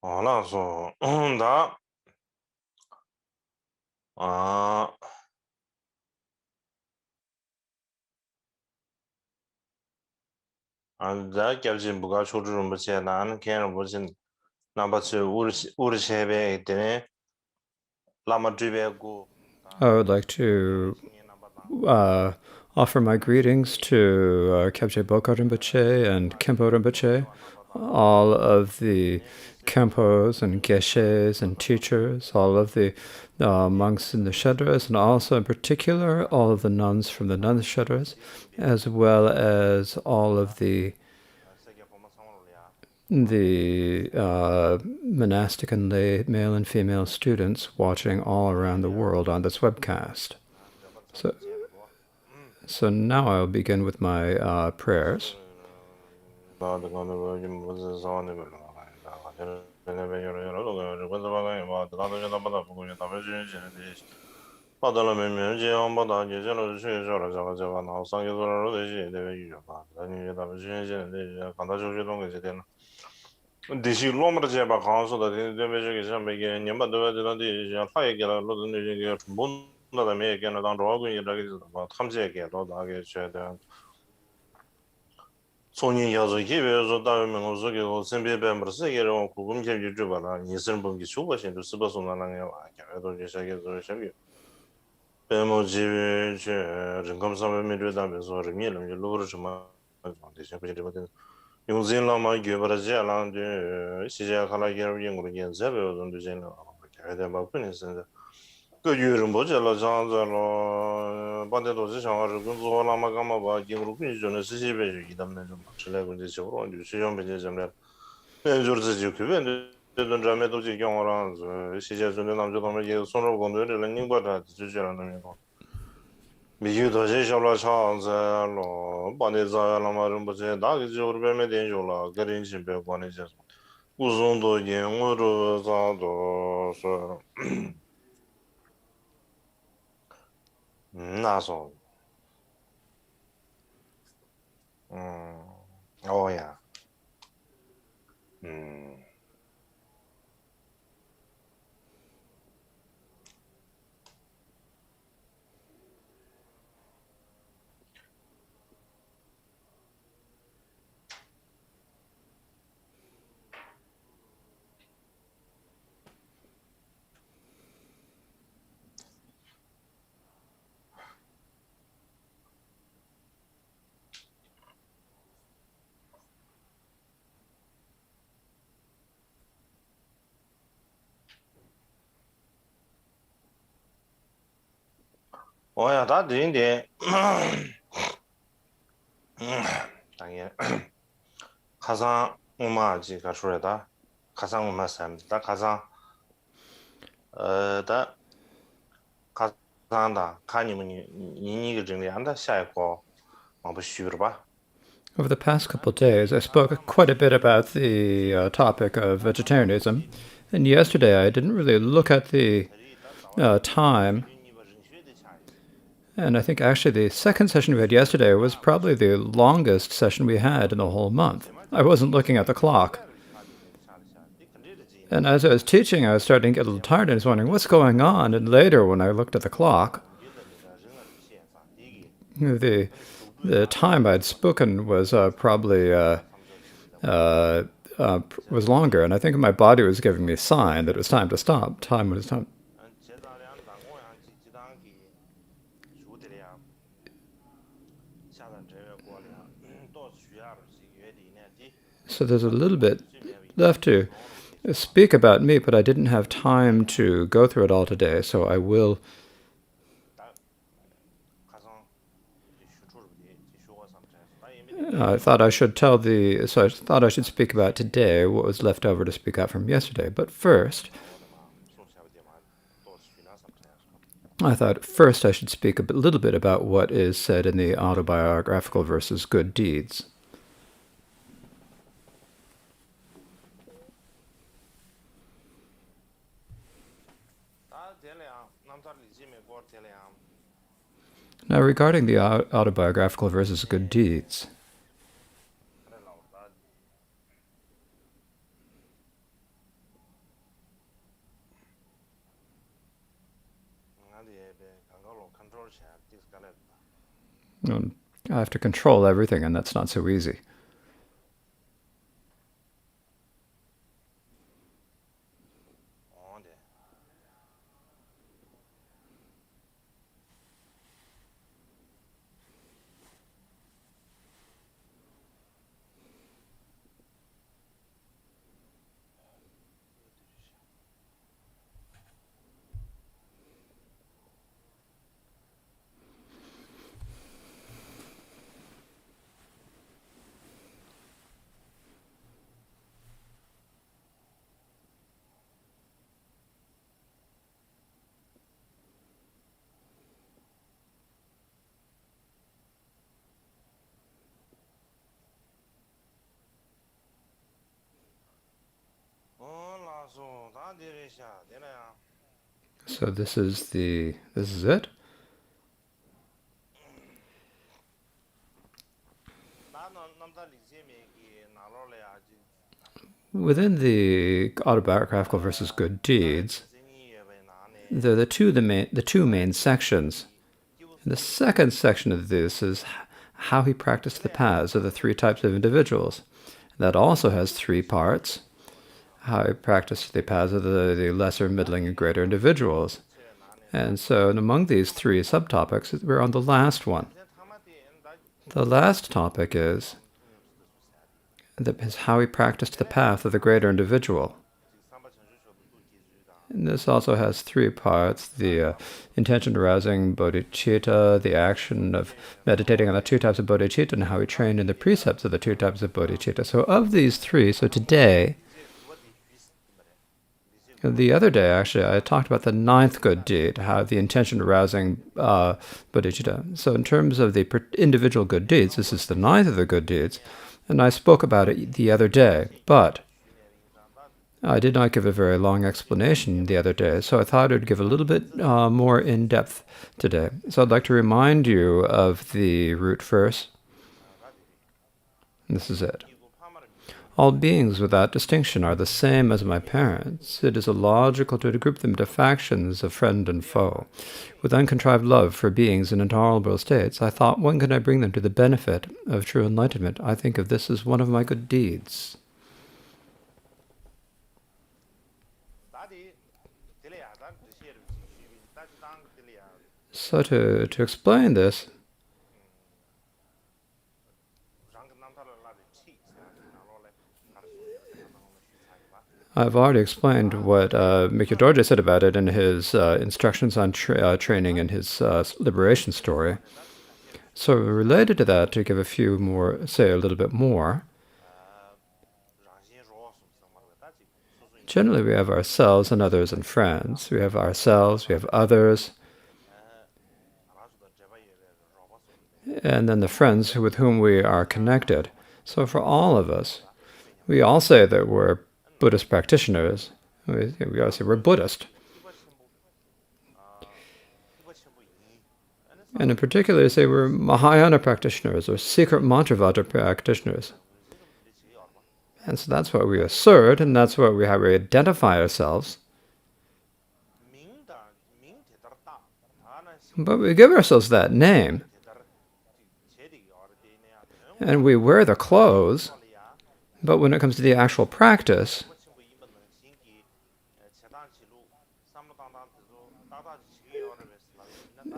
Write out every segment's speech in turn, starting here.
알아서 나 아, 나 갑자기 뭐가 초주를 못해 나는 걔는 무슨 나같이 우리 세배 있더니 라마 주배고 I would like to uh, offer my greetings to Kyabje Bokar Rinpoche and Kempo Rinpoche, all of the Kempos and Geshes and teachers, all of the monks in the Shedras, and also in particular all of the nuns from the nun Shedras, as well as all of the monastic and lay male and female students watching all around the world on this webcast. So, so now I'll begin with my prayers. Dishi lomra jeba kanso da de me je ge me ge nyamba de de ja fa ye ge la lo de ge bon da me ge na dang ro gu ye da ge ba tham je ge lo da ge che de sonyin yazo ge be zo da me ngo zo ge go sen be be mra se ge ro ku gum je ju ju ba la ni sen bon ge chu ba shin du si ba so na na ge ba ge do je sha ge zo sha ge be mo ji be che ren kam sa me de da be zo ri mi le lo ro chma de je be de ba de 용진 라마 개발하지 않았는데 시제 하나 개발인 거로 연습을 좀 되잖아. 걔들 막 보내는데 그 유럽 뭐지라 장자로 반대도 지상을 군소 라마 가마 봐 기으로 군이 전에 시집에 이담네 좀 맞추려고 이제 저로 이제 시험 배제 좀 해. 저르지 그게 되던 점에도 지금 경험을 시제 전에 남자도 막 손으로 건드려 랭링보다 주저라는 거. 미유도 제셔라 차한자로 반대자라 말은 뭐지 나기 저르베메 된줄라 그린신 배관이죠 우선도 영어로 자도 나서 어야 음 어야 다 되는데 당연 가상 엄마지 가출해다 가상 엄마 쌈다 가상 다 가상다 가니면 이니가 정리 한다 샤이고 뭐 쉬어 봐 Over the past couple of days, I spoke quite a bit about the topic of vegetarianism, and yesterday I didn't really look at the time. And I think actually the second session we had yesterday was probably the longest session we had in the whole month. I wasn't looking at the clock. And as I was teaching, I was starting to get a little tired and I was wondering what's going on. And later, when I looked at the clock, the time I'd spoken was probably was longer. And I think my body was giving me a sign that it was time to stop. Time was time. So there's a little bit left to speak about me, but I didn't have time to go through it all today, so I will. I thought I should speak about today what was left over to speak out from yesterday. But first, I should speak a little bit about what is said in the autobiographical verses Good Deeds. Now, regarding the autobiographical versus Good Deeds, I have to control everything, and that's not so easy. So this is it. Within the autobiographical versus good deeds, there are the two main sections. And the second section of this is how he practiced the paths of the three types of individuals. That also has three parts. How he practiced the paths of the lesser, middling, and greater individuals. And so among these three subtopics, we're on the last one. The last topic is how he practiced the path of the greater individual. And this also has three parts: the intention arousing bodhicitta, the action of meditating on the two types of bodhicitta, and how he trained in the precepts of the two types of bodhicitta. So of these three, so today, the other day actually, I talked about the ninth good deed, how the intention arousing bodhicitta. So in terms of the individual good deeds, this is the ninth of the good deeds, and I spoke about it the other day, but I did not give a very long explanation the other day, so I thought I would give a little bit more in-depth today. So I'd like to remind you of the root verse. This is it. All beings without distinction are the same as my parents. It is illogical to group them into factions of friend and foe. With uncontrived love for beings in intolerable states, I thought, when can I bring them to the benefit of true enlightenment? I think of this as one of my good deeds. So to explain this, I've already explained what Mikyo Dorje said about it in his instructions on training in his liberation story. So related to that, to give say a little bit more, generally we have ourselves and others and friends. We have ourselves, we have others, and then the friends with whom we are connected. So for all of us, we all say that we're Buddhist practitioners. We all say we're Buddhist. And in particular, say we're Mahayana practitioners or secret mantra Vajra practitioners. And so that's what we assert, and that's how we identify ourselves. But we give ourselves that name, and we wear the clothes, but when it comes to the actual practice,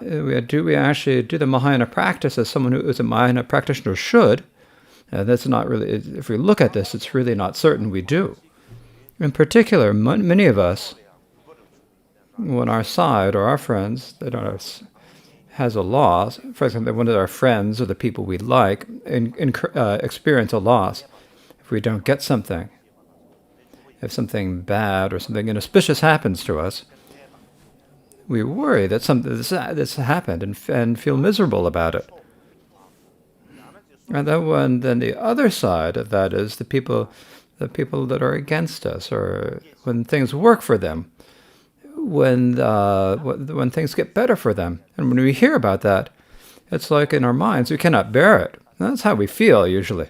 we actually do the Mahayana practice as someone who is a Mahayana practitioner should. That's not really, if we look at this, it's really not certain we do. In particular, many of us, when our side or our friends that has a loss, for example, one of our friends or the people we like experience a loss, if we don't get something, if something bad or something inauspicious happens to us, we worry that this happened and feel miserable about it. And then the other side of that is the people that are against us, or when things work for them, when things get better for them. And when we hear about that, it's like in our minds, we cannot bear it. And that's how we feel usually.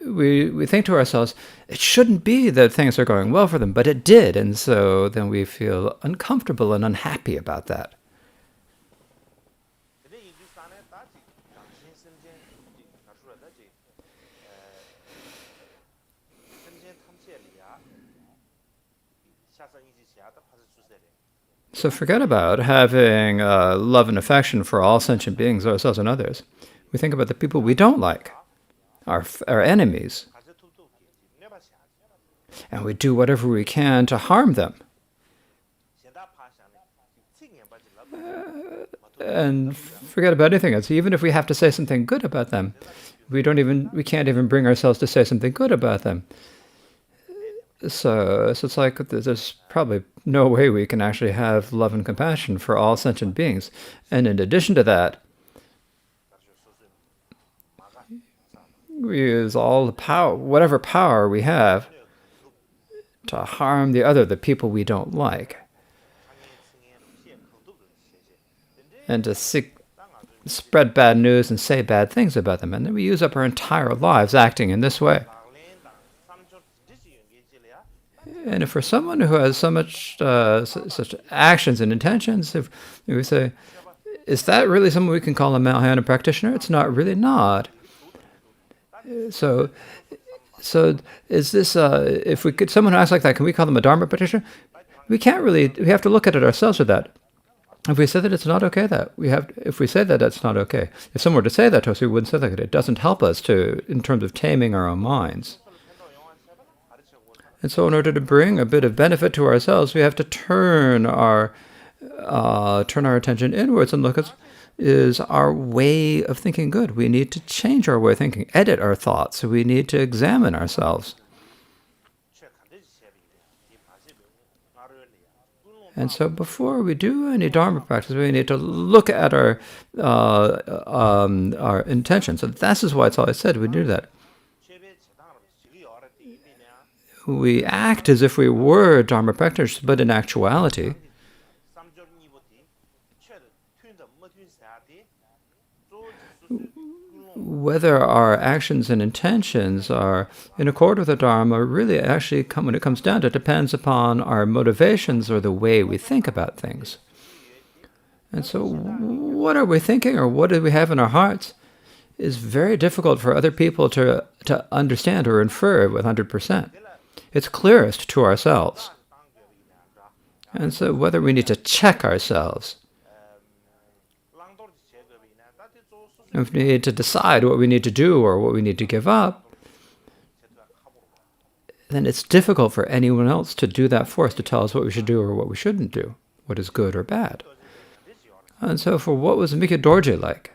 we think to ourselves, it shouldn't be that things are going well for them, but it did, and so then we feel uncomfortable and unhappy about that. So forget about having love and affection for all sentient beings, ourselves and others. We think about the people we don't like, our enemies, and we do whatever we can to harm them. And forget about anything else. Even if we have to say something good about them, we can't even bring ourselves to say something good about them. So it's like there's probably no way we can actually have love and compassion for all sentient beings. And in addition to that, we use all the power, whatever power we have, to harm the people we don't like, and to spread bad news and say bad things about them. And then we use up our entire lives acting in this way. And if for someone who has so much such actions and intentions, if we say, is that really someone we can call a Mahayana practitioner? It's not. So is this, if someone who acts like that, can we call them a Dharma practitioner? We can't really, we have to look at it ourselves with that. If we say that it's not okay, if we say that that's not okay, if someone were to say that to us, we wouldn't say that. It doesn't help us in terms of taming our own minds. And so in order to bring a bit of benefit to ourselves, we have to turn our attention inwards and look at, is our way of thinking good? We need to change our way of thinking, edit our thoughts. So we need to examine ourselves. And so before we do any Dharma practice, we need to look at our intention. So this is why it's always said we do that. We act as if we were Dharma practitioners, but in actuality, whether our actions and intentions are in accord with the Dharma really actually, when it comes down to it, depends upon our motivations or the way we think about things. And so what are we thinking, or what do we have in our hearts is very difficult for other people to understand or infer with 100%. It's clearest to ourselves. And so whether we need to check ourselves, if we need to decide what we need to do or what we need to give up, then it's difficult for anyone else to do that for us, to tell us what we should do or what we shouldn't do, what is good or bad. And so for what was Mikyo Dorje like?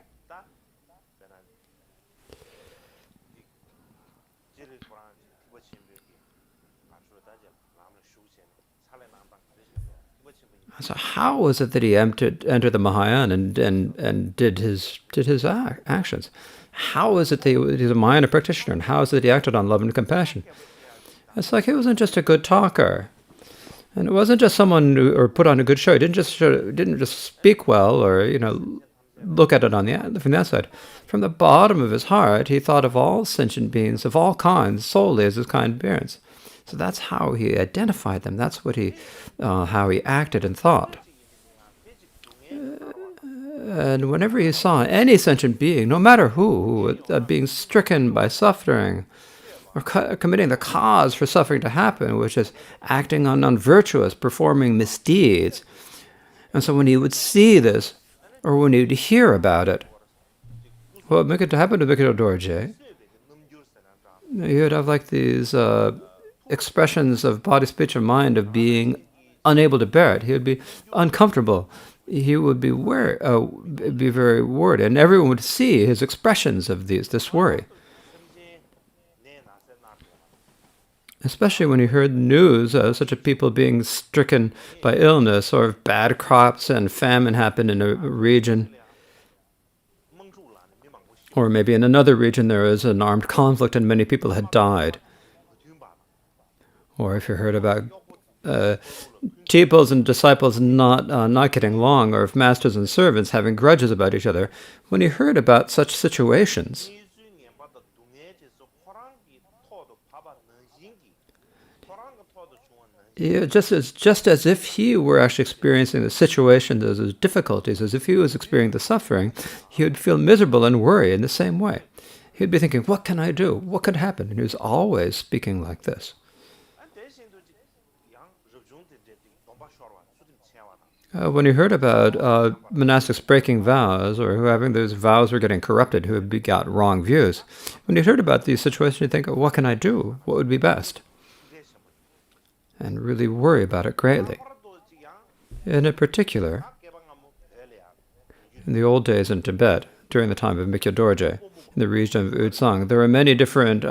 So how was it that he entered the Mahayana and did his actions? How is it that he was a Mahayana practitioner, and how is it that he acted on love and compassion? It's like he wasn't just a good talker, and it wasn't just someone who put on a good show. He didn't just speak well, or look at it from the outside. From the bottom of his heart, he thought of all sentient beings of all kinds solely as his kind parents. So that's how he identified them. That's what how he acted and thought. And whenever he saw any sentient being, no matter who being stricken by suffering, or committing the cause for suffering to happen, which is acting on unvirtuous, performing misdeeds. And so when he would see this, or when he would hear about it, what happened to Mikyo Dorje, he would have like these expressions of body, speech, and mind of being unable to bear it. He would be uncomfortable. He would be very worried, and everyone would see his expressions of this worry. Especially when he heard news of such a people being stricken by illness, or if bad crops and famine happened in a region, or maybe in another region there was an armed conflict and many people had died. Or if you heard about pupils and disciples not getting along, or of masters and servants having grudges about each other, when he heard about such situations, just as if he were actually experiencing the situation, those difficulties, as if he was experiencing the suffering, he would feel miserable and worry in the same way. He'd be thinking, what can I do? What could happen? And he was always speaking like this. When he heard about monastics breaking vows, or who having those vows were getting corrupted, who had got wrong views, when he heard about these situations, he'd think, what can I do? What would be best? And really worry about it greatly. And in particular, in the old days in Tibet, during the time of Mikyo Dorje, in the region of Utsang, there were many different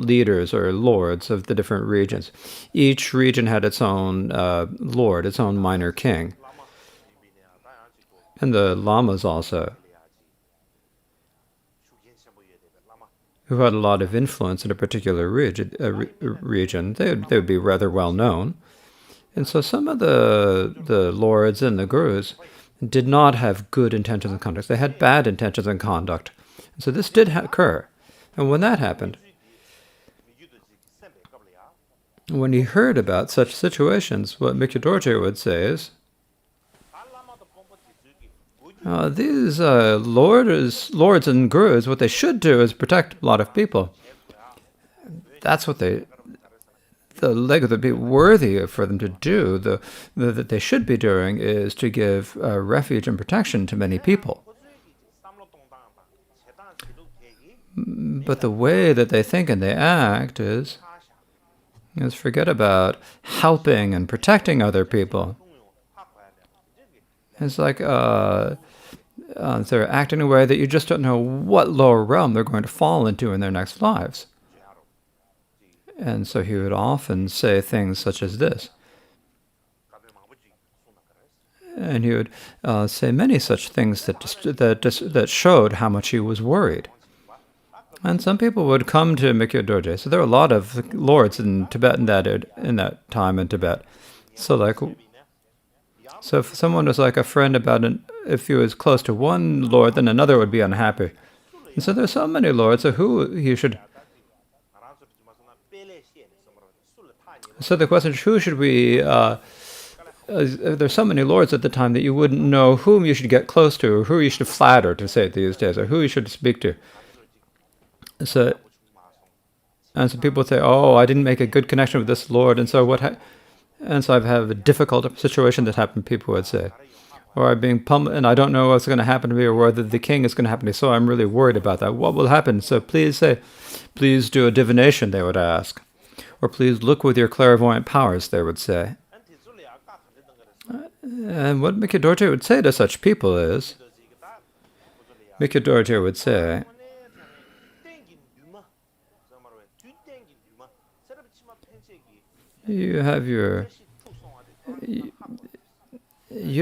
leaders or lords of the different regions. Each region had its own lord, its own minor king. And the lamas also, who had a lot of influence in a particular region, they would be rather well known. And so some of the lords and the gurus did not have good intentions and conduct. They had bad intentions and conduct. And so this did occur. And when that happened, when he heard about such situations, what Mikyo Dorje would say is, these lords and gurus, what they should do is protect a lot of people. That's what the leg of the be worthy for them to do. That they should be doing is to give refuge and protection to many people. But the way that they think and they act is forget about helping and protecting other people. It's like they're acting in a way that you just don't know what lower realm they're going to fall into in their next lives. And so he would often say things such as this. And he would say many such things that showed how much he was worried. And some people would come to Mikyo Dorje. So there were a lot of lords in Tibet in that time in Tibet. So if someone was like a friend if he was close to one lord, then another would be unhappy. And so there's so many lords, so who he should... So the question is, who should we... there's so many lords at the time that you wouldn't know whom you should get close to, or who you should flatter, to say it these days, or who you should speak to. So people would say, I didn't make a good connection with this lord, and so I have a difficult situation that happened, people would say. Or I'm being pummeled, and I don't know what's going to happen to me, or whether the king is going to happen to me, so I'm really worried about that. What will happen? So please do a divination, they would ask. Or please look with your clairvoyant powers, they would say. And what Mikyo Dorje would say to such people is, Mikyo Dorje would say, you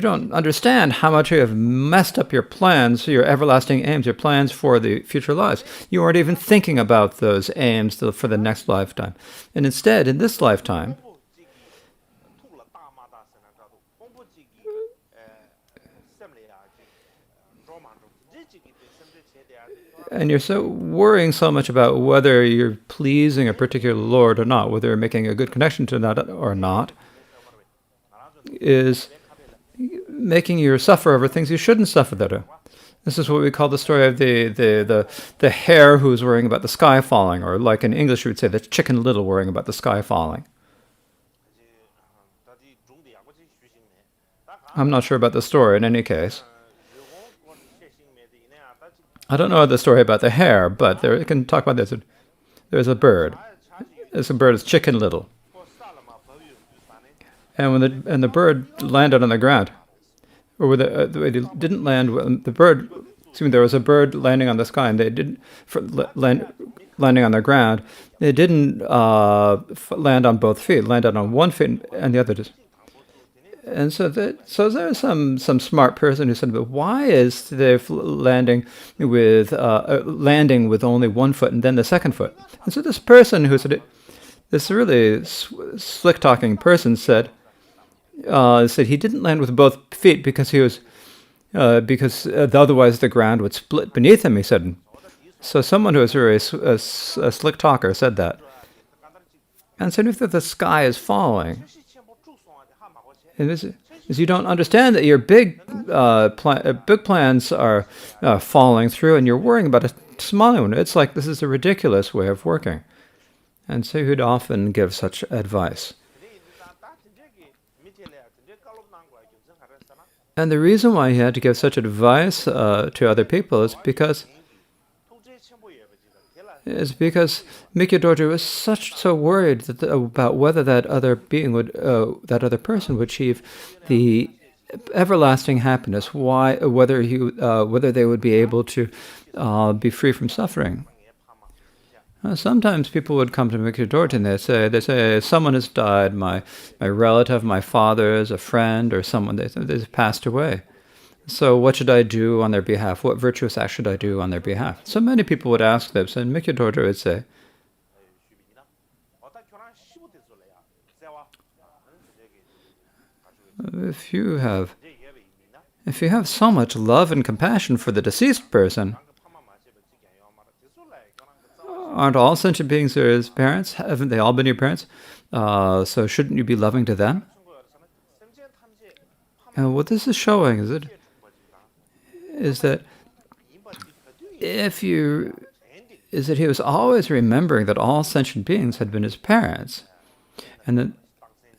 don't understand how much you have messed up your plans, your everlasting aims, your plans for the future lives. You aren't even thinking about those aims for the next lifetime. And instead, in this lifetime, and you're so worrying so much about whether you're pleasing a particular lord or not, whether you're making a good connection to that or not, is making you suffer over things you shouldn't suffer there. This is what we call the story of the hare who's worrying about the sky falling, or like in English we would say the chicken little worrying about the sky falling. I'm not sure about the story in any case. I don't know the story about the hare, but you can talk about this. There's a bird. This bird is chicken little. And when the bird landed on the ground, or it didn't land, there was a bird landing on the sky, and they didn't landing on the ground. They didn't land on both feet. Landed on one foot, and the other just. And so there's some smart person who said, but why is they landing with only one foot and then the second foot? And so this person who said, This really slick-talking person said he didn't land with both feet because otherwise the ground would split beneath him, he said. So someone who is very a slick talker said that. And so if the sky is falling, and is you don't understand that your big plans are falling through, and you're worrying about a small one. It's like this is a ridiculous way of working. And so he'd often give such advice. And the reason why he had to give such advice to other people is because Mikyo Dorje was so worried about whether that other person would achieve the everlasting happiness. Whether they would be able to be free from suffering. Sometimes people would come to Mikyo Dorje and they say someone has died, my relative, my father's, a friend, or someone they've passed away. So what should I do on their behalf? What virtuous act should I do on their behalf? So many people would ask this, and Mikyo Dorje would say, if you have so much love and compassion for the deceased person, aren't all sentient beings his parents? Haven't they all been your parents? So shouldn't you be loving to them? And what this is showing is that he was always remembering that all sentient beings had been his parents, and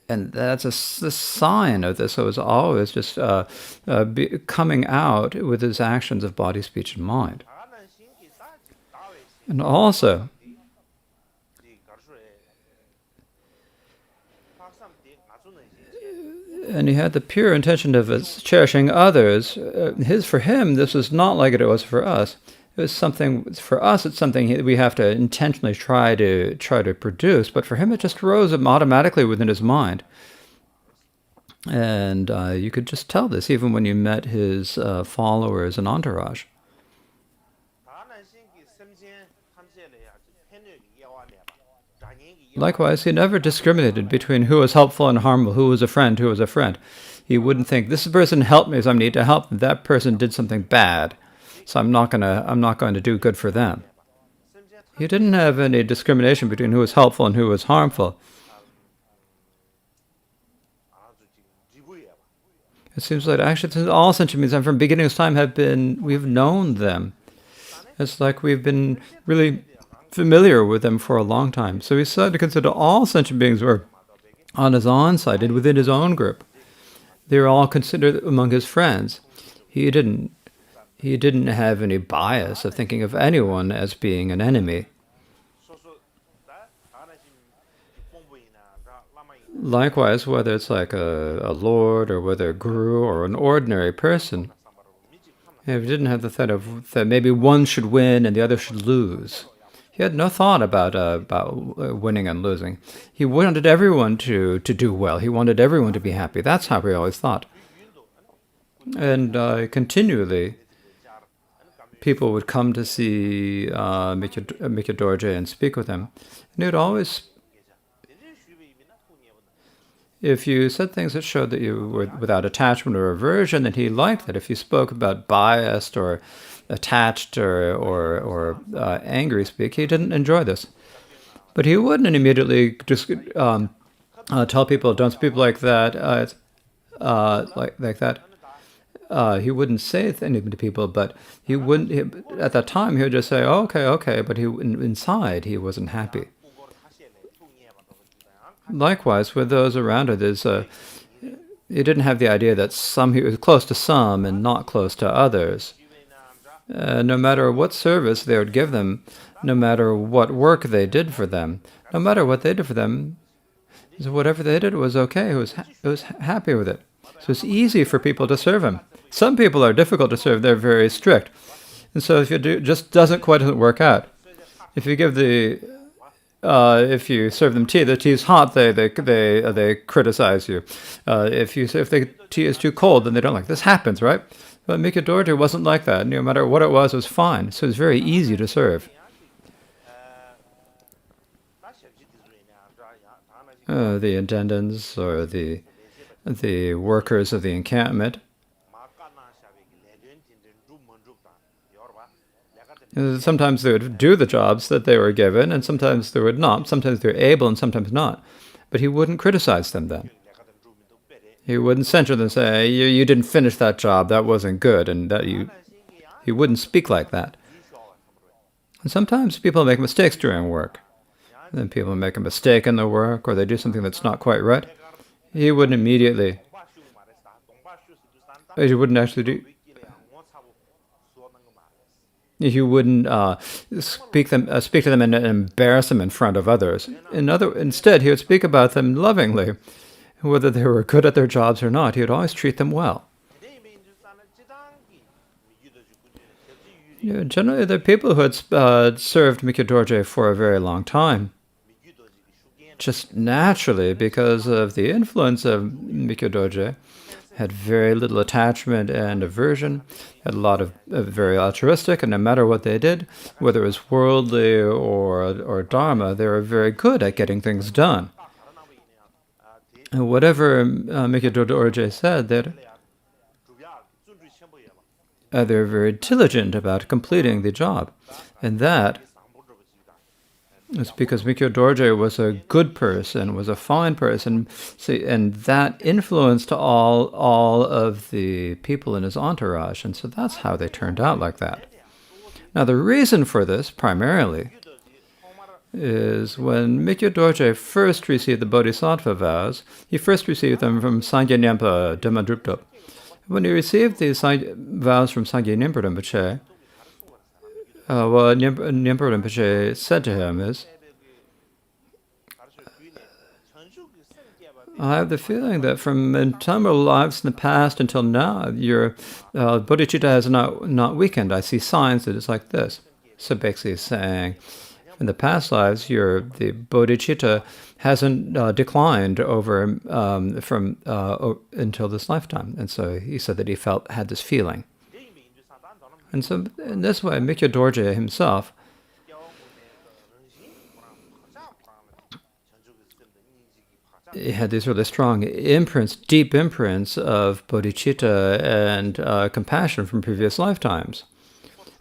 that's the sign of this. So it was always just coming out with his actions of body, speech, and mind. And also, and he had the pure intention of cherishing others. For him, this was not like it was for us. It was something for us. It's something we have to intentionally try to produce. But for him, it just rose automatically within his mind. And you could just tell this even when you met his followers and entourage. Likewise, he never discriminated between who was helpful and harmful, who was a friend, who was a friend. He wouldn't think, this person helped me, so I need to help them. That person did something bad, so I'm not going to do good for them. He didn't have any discrimination between who was helpful and who was harmful. It seems like actually all sentient beings from beginning of time we've known them. It's like we've been really familiar with them for a long time. So he started to consider all sentient beings were on his own side and within his own group. They were all considered among his friends. He didn't have any bias of thinking of anyone as being an enemy. Likewise, whether it's like a lord or whether a guru or an ordinary person, he didn't have the thought of that maybe one should win and the other should lose. He had no thought about winning and losing. He wanted everyone to do well. He wanted everyone to be happy. That's how he always thought. And continually, people would come to see Mikyo Dorje and speak with him. And he would always, if you said things that showed that you were without attachment or aversion, then he liked that. If you spoke about biased or attached or angry speak, he didn't enjoy this. But he wouldn't immediately just tell people, don't speak like that, like that. He wouldn't say anything to people, but he wouldn't. At that time, he would just say, oh, okay, but inside he wasn't happy. Likewise, with those around her, he didn't have the idea that he was close to some and not close to others. No matter what service they would give them, no matter what work they did for them, no matter what they did for them, so whatever they did was okay. He was happy with it. So it's easy for people to serve him. Some people are difficult to serve; they're very strict, and so if you just doesn't work out. If you give if you serve them tea, the tea is hot, they criticize you. If the tea is too cold, then they don't like it. This happens, right? But Mikyo Dorje wasn't like that. No matter what it was fine. So it was very easy to serve. the attendants or the workers of the encampment. Sometimes they would do the jobs that they were given, and sometimes they would not. Sometimes they were able, and sometimes not. But he wouldn't criticize them then. He wouldn't censure them and say, you didn't finish that job, that wasn't good, and he wouldn't speak like that. And sometimes people make mistakes during work. And then people make a mistake in the work, or they do something that's not quite right. He wouldn't immediately, he wouldn't actually do, he wouldn't speak to them and embarrass them in front of others. Instead, he would speak about them lovingly. Whether they were good at their jobs or not, he would always treat them well. Generally, the people who had served Mikyo Dorje for a very long time, just naturally, because of the influence of Mikyo Dorje, had very little attachment and aversion, had a lot of very altruistic, and no matter what they did, whether it was worldly or Dharma, they were very good at getting things done. And whatever Mikyo Dorje said, they're very diligent about completing the job. And that is because Mikyo Dorje was a good person, was a fine person, and that influenced all of the people in his entourage. And so that's how they turned out like that. Now, the reason for this, primarily, is when Mikyo Dorje first received the bodhisattva vows, he first received them from Sangye Nyempa Dhamma Drupdop. When he received these vows from Sangye Nyempa Rinpoche, what Nyempa Rinpoche said to him is, I have the feeling that from innumerable lives in the past until now, your bodhicitta has not weakened. I see signs that it's like this. So basically he's saying, in the past lives, the bodhicitta hasn't declined over until this lifetime. And so he said that he had this feeling. And so in this way, Mikyo Dorje himself he had these really strong imprints, deep imprints of bodhicitta and compassion from previous lifetimes.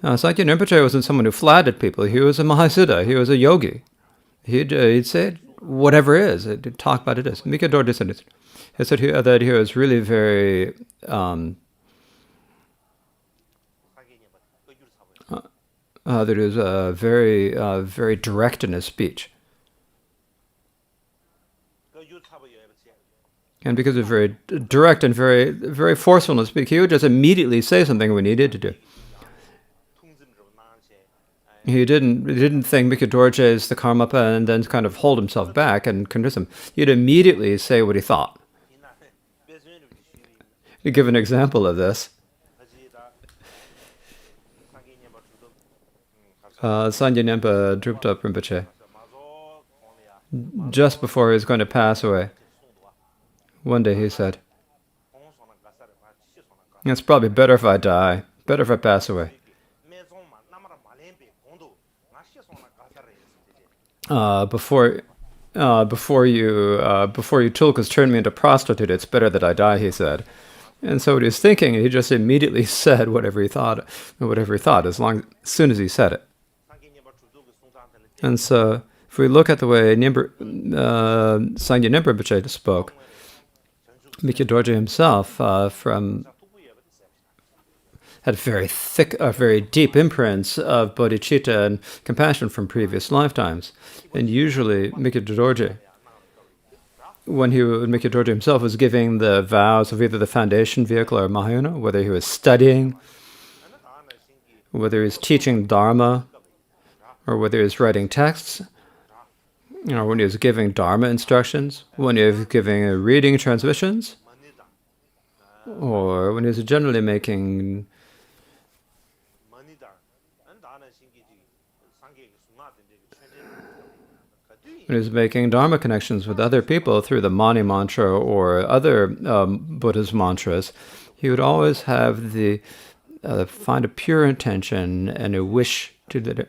Sangye Rinpoche wasn't someone who flattered people. He was a Mahasiddha. He was a yogi. He'd say whatever is. He'd talk about it as. Mikyo Dorje said it. He said that he was really very that he was very direct in his speech. And because of very direct and very forceful in his speech, he would just immediately say something we needed to do. He didn't think Mikyo Dorje is the Karmapa and then kind of hold himself back and convince him. He'd immediately say what he thought. To give an example of this, Sangye Nyempa Drupdop Rinpoche, just before he was going to pass away, one day he said, it's probably better if I die, better if I pass away. Before you tulkas turn me into prostitute, it's better that I die, he said. And so what he was thinking, he just immediately said whatever he thought, as soon as he said it. And so if we look at the way Sangye Nyempa Rinpoche spoke, Mikyo Dorje himself had very deep imprints of bodhicitta and compassion from previous lifetimes. And usually Mikyo Dorje, when Mikyo Dorje himself was giving the vows of either the foundation vehicle or Mahayana, whether he was studying, whether he was teaching Dharma, or whether he was writing texts, when he was giving Dharma instructions, when he was giving reading transmissions, or when he was generally making Dharma connections with other people through the Mani mantra or other Buddha's mantras, he would always have find a pure intention and a wish to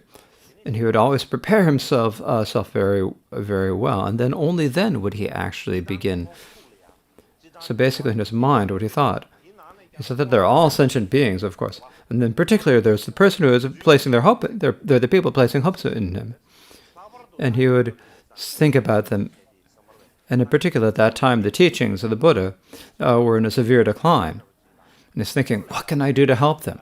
And he would always prepare himself very, very well. And then only then would he actually begin. So basically in his mind, what he thought, he said that they're all sentient beings, of course. And then particularly there's the person who is placing their hope, they're the people placing hopes in him. And he would think about them. And in particular at that time, the teachings of the Buddha were in a severe decline. And he's thinking, what can I do to help them?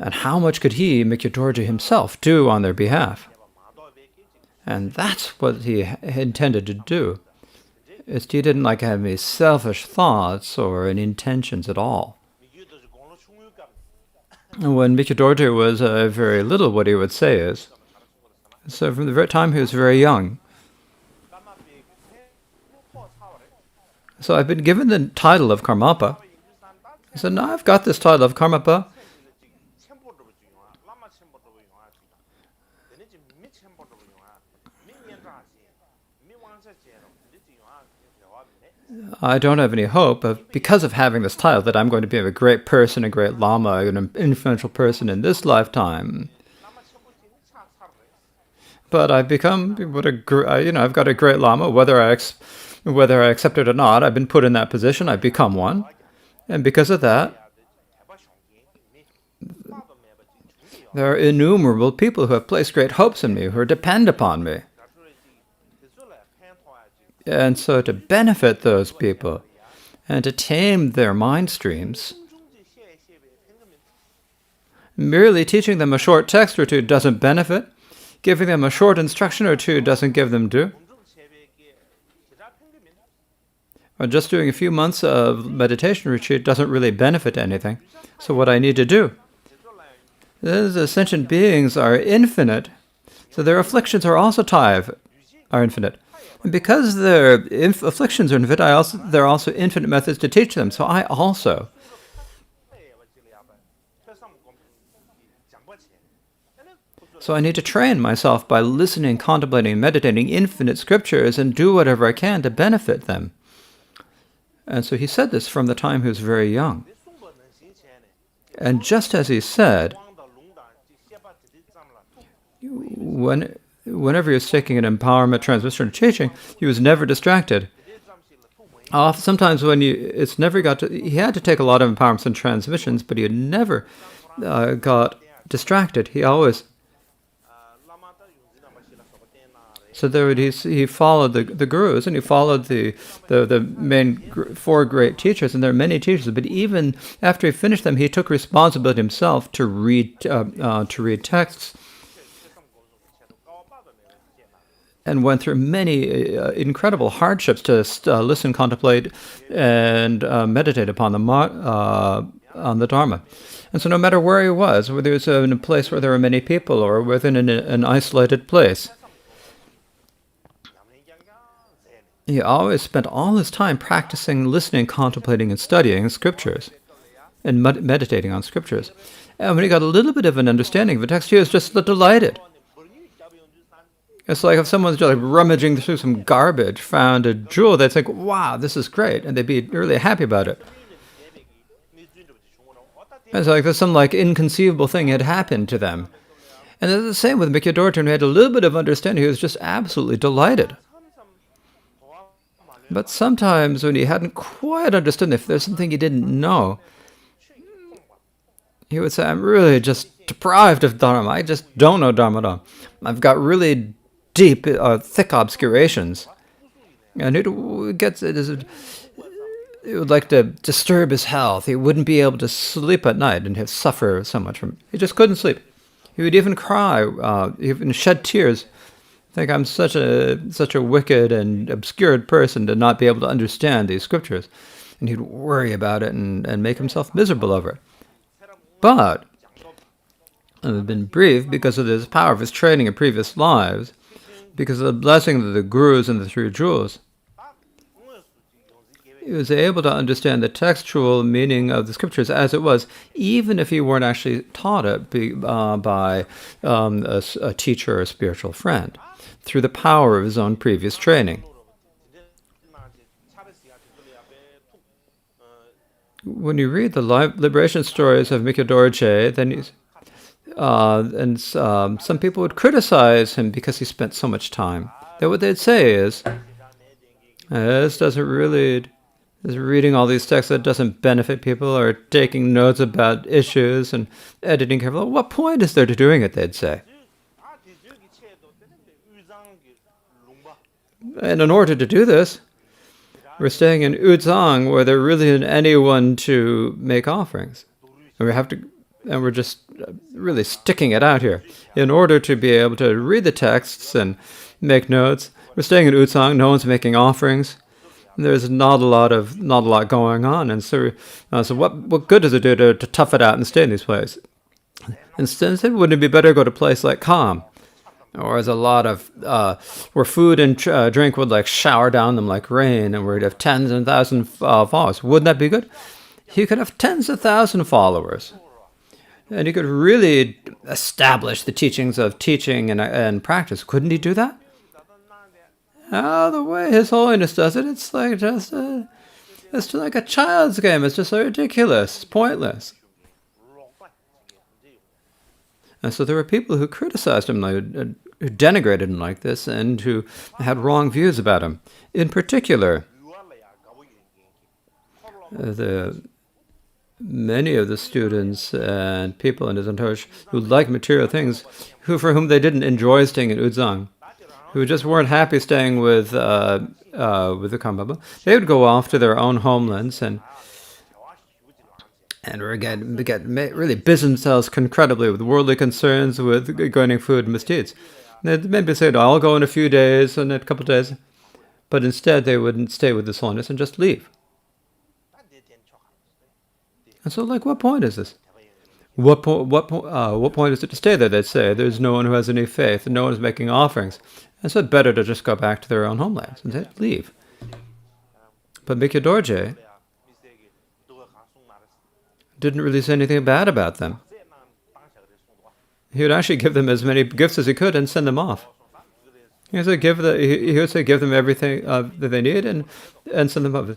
And how much could he, Mikyo Dorje himself, do on their behalf? And that's what he intended to do. He didn't like have any selfish thoughts or any intentions at all. And when Mikyo Dorje was very little, what he would say is, so from the very time he was very young, so I've been given the title of Karmapa. He said, now I've got this title of Karmapa. I don't have any hope of, because of having this title, that I'm going to be a great person, a great lama, an influential person in this lifetime. But I've become I've got a great lama, whether I accept it or not. I've been put in that position. I've become one, and because of that, there are innumerable people who have placed great hopes in me, who depend upon me. And so to benefit those people and to tame their mind streams, merely teaching them a short text or two doesn't benefit. Giving them a short instruction or two doesn't give them due. Or just doing a few months of meditation retreat doesn't really benefit anything. So what I need to do, those sentient beings are infinite, so their afflictions are also are infinite. And because their afflictions are infinite, there are also infinite methods to teach them. So I also I need to train myself by listening, contemplating, meditating infinite scriptures and do whatever I can to benefit them. And so he said this from the time he was very young. And just as he said, whenever he was taking an empowerment, transmission, or teaching, he was never distracted. Sometimes when he had to take a lot of empowerments and transmissions, but he never got distracted. He always. So he followed the gurus, and he followed the main four great teachers, and there are many teachers. But even after he finished them, he took responsibility himself to read texts, and went through many incredible hardships to listen, contemplate, and meditate upon on the Dharma. And so no matter where he was, whether he was in a place where there were many people or within an isolated place, he always spent all his time practicing, listening, contemplating, and studying scriptures, and meditating on scriptures. And when he got a little bit of an understanding of the text, he was just delighted. It's like if someone's just rummaging through some garbage, found a jewel, they'd think, wow, this is great, and they'd be really happy about it. It's like there's some inconceivable thing had happened to them. And it's the same with Mikyo Dorje, who had a little bit of understanding. He was just absolutely delighted. But sometimes when he hadn't quite understood, if there's something he didn't know, he would say, I'm really just deprived of Dharma. I just don't know Dharma at all. I've got really deep, thick obscurations. And it would like to disturb his health. He wouldn't be able to sleep at night and he'd suffer so much from it. He just couldn't sleep. He would even cry, even shed tears. Think I'm such a wicked and obscured person to not be able to understand these scriptures. And he'd worry about it and make himself miserable over it. But it had been brief because of the power of his training in previous lives, because of the blessing of the gurus and the three jewels. He was able to understand the textual meaning of the scriptures as it was, even if he weren't actually taught it by a teacher or a spiritual friend, through the power of his own previous training. when you read the liberation stories of Mikyo Dorje, then some people would criticize him because he spent so much time. Then what they'd say is, this doesn't really, is reading all these texts that doesn't benefit people, or taking notes about issues and editing carefully. What point is there to doing it, they'd say. And in order to do this, we're staying in Uzang, where there really isn't anyone to make offerings. And we're just really sticking it out here. In order to be able to read the texts and make notes, we're staying in Uzang, no one's making offerings. There's not a lot going on. And so what good does it do to tough it out and stay in these places? Instead, wouldn't it be better to go to a place like Kham, or there's a lot of where food and drink would like shower down them like rain, and we'd have tens and thousands followers. Wouldn't that be good? He could have tens of thousands followers, and he could really establish the teachings of teaching and practice. Couldn't he do that? The way His Holiness does it, it's like just like a child's game. It's just so ridiculous. It's pointless. And so there were people who criticized him, who denigrated him like this, and who had wrong views about him. In particular, many of the students and people in his entourage who liked material things, for whom they didn't enjoy staying in Uzang, who just weren't happy staying with the Kambaba, they would go off to their own homelands and get really busy themselves incredibly with worldly concerns, with going food and misdeeds. They'd maybe say, I'll go in a few days and a couple of days, but instead they wouldn't stay with His Holiness and just leave. And so, like, what point is this? What point is it to stay there? They'd say there's no one who has any faith, and no one is making offerings, and so it's better to just go back to their own homelands and they'd leave. But Mikyo Dorje didn't really say anything bad about them. He would actually give them as many gifts as he could and send them off. He would say give them everything that they need and send them off.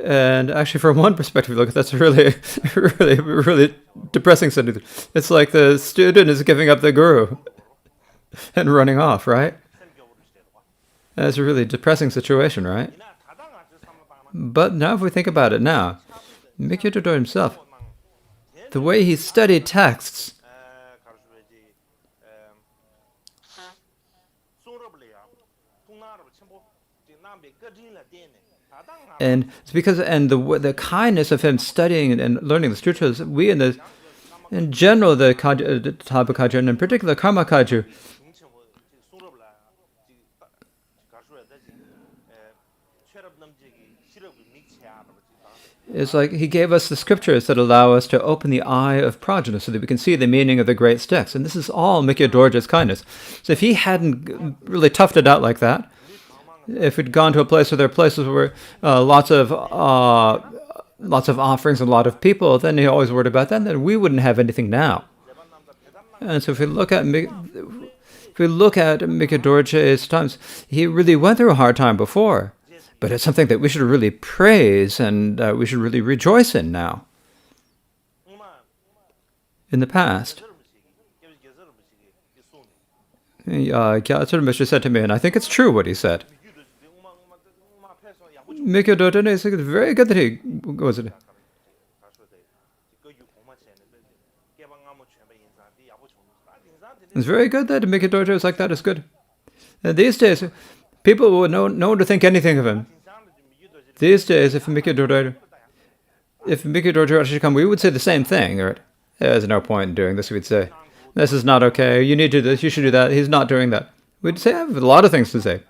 And actually, from one perspective, look, that's a really, really, really depressing sentence. It's like the student is giving up the guru and running off, right? That's a really depressing situation, right? But now if we think about it now, Mikyo Dorje himself, the way he studied texts, and it's because the kindness of him studying and learning the sutras, we in general the Taba Kagyu and in particular Karma Kagyu, it's like he gave us the scriptures that allow us to open the eye of prajna so that we can see the meaning of the great texts. And this is all Mikyo Dorje's kindness. So if he hadn't really toughed it out like that, if we'd gone to a place where there are places where lots of offerings and a lot of people, then he always worried about that, then we wouldn't have anything now. And so if we look at Mikyo Dorje's times, he really went through a hard time before. But it's something that we should really praise and we should really rejoice in now. In the past, Gyatso said to me, and I think it's true what he said. Mikyo Dorje is very good that he goes it. It's very good that Mikyo Dorje is like that. It's good. And these days, people would know one to think anything of him. These days, if Mikyo Dorje should come, we would say the same thing. Right? There's no point in doing this, we'd say. This is not okay. You need to do this. You should do that. He's not doing that. We'd say I have a lot of things to say.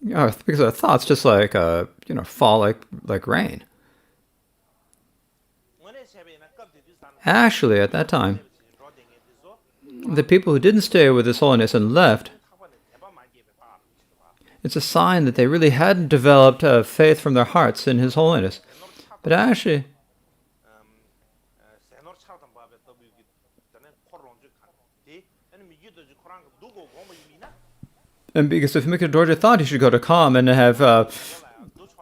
Because our thoughts just like fall like rain. Actually, at that time, the people who didn't stay with His Holiness and left, it's a sign that they really hadn't developed faith from their hearts in His Holiness. But actually, And because if Mikado Dorje thought he should go to Kham and have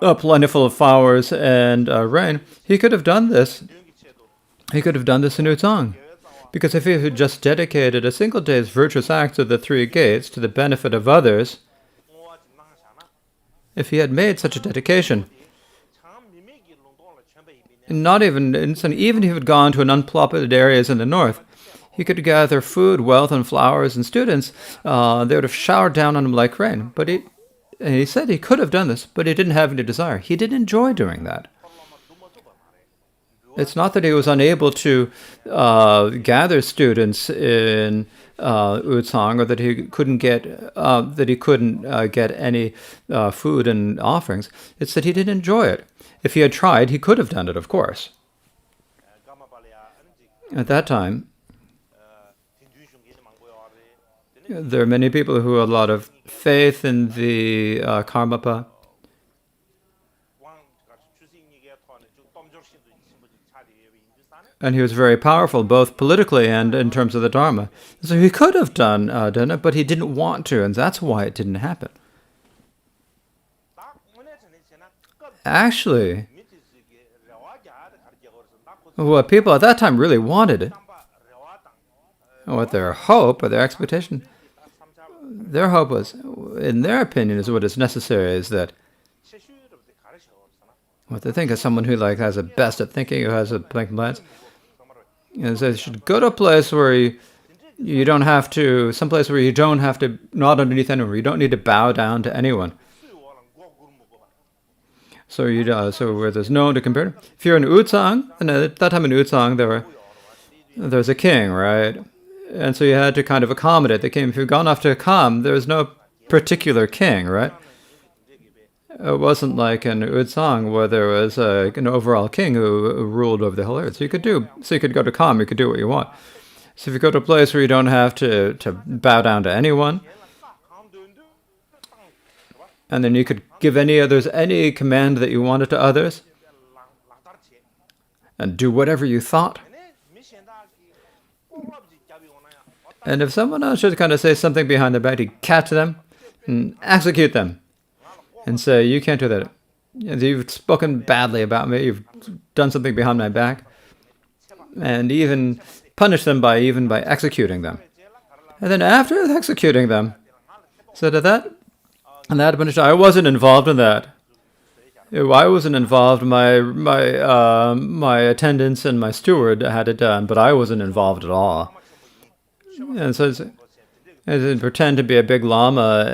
plentiful of flowers and rain, he could have done this. He could have done this in Uzang. Because if he had just dedicated a single day's virtuous acts of the 3 gates to the benefit of others, if he had made such a dedication, even if he had gone to unpopulated areas in the north, he could gather food, wealth, and flowers and students. They would have showered down on him like rain. But he said he could have done this, but he didn't have any desire. He didn't enjoy doing that. It's not that he was unable to gather students in Uzang, or that he couldn't get any food and offerings. It's that he didn't enjoy it. If he had tried, he could have done it, of course. At that time, there are many people who had a lot of faith in the Karmapa. And he was very powerful, both politically and in terms of the Dharma. So he could have done it, but he didn't want to, and that's why it didn't happen. Actually, what people at that time really wanted, what their hope or their expectation, their hope was, in their opinion, is what is necessary, is that what they think is someone who has a best at thinking, who has a blank plans. And so you should go to a place where you don't have to, some place where you don't have to, not underneath anyone, where you don't need to bow down to anyone. So where there's no one to compare to. If you're in Uzang, and at that time in Uzang there was a king, right? And so you had to kind of accommodate the king. If you'd gone off to Kham, there was no particular king, right? It wasn't like in Uzang where there was an overall king who ruled over the whole area. So you could go to Kham, you could do what you want. So if you go to a place where you don't have to bow down to anyone, and then you could give any command that you wanted to others, and do whatever you thought. And if someone else should kind of say something behind their back, he'd catch them and execute them. And say, you can't do that. You've spoken badly about me. You've done something behind my back. And even punish them by executing them. And then after executing them, so that punishment, I wasn't involved in that. I wasn't involved. My attendants and my steward had it done, but I wasn't involved at all. And so pretend to be a big lama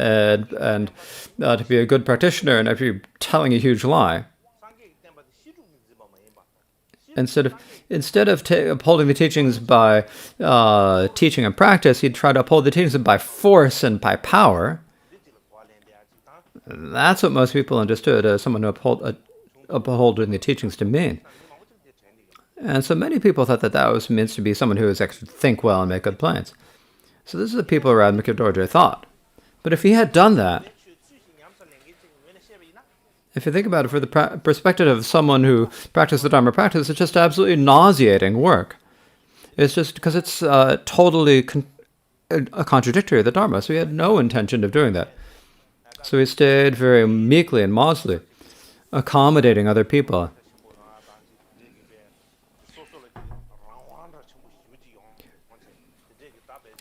and to be a good practitioner and actually telling a huge lie. Instead of upholding the teachings by teaching and practice, he'd try to uphold the teachings by force and by power. That's what most people understood as someone who upholding the teachings to mean. And so many people thought that was meant to be someone who was actually think well and make good plans. So this is what people around Mikado Dorje thought. But if he had done that, if you think about it from the perspective of someone who practiced the Dharma practice, it's just absolutely nauseating work. It's just because it's totally contradictory of the Dharma. So he had no intention of doing that. So he stayed very meekly and modestly, accommodating other people.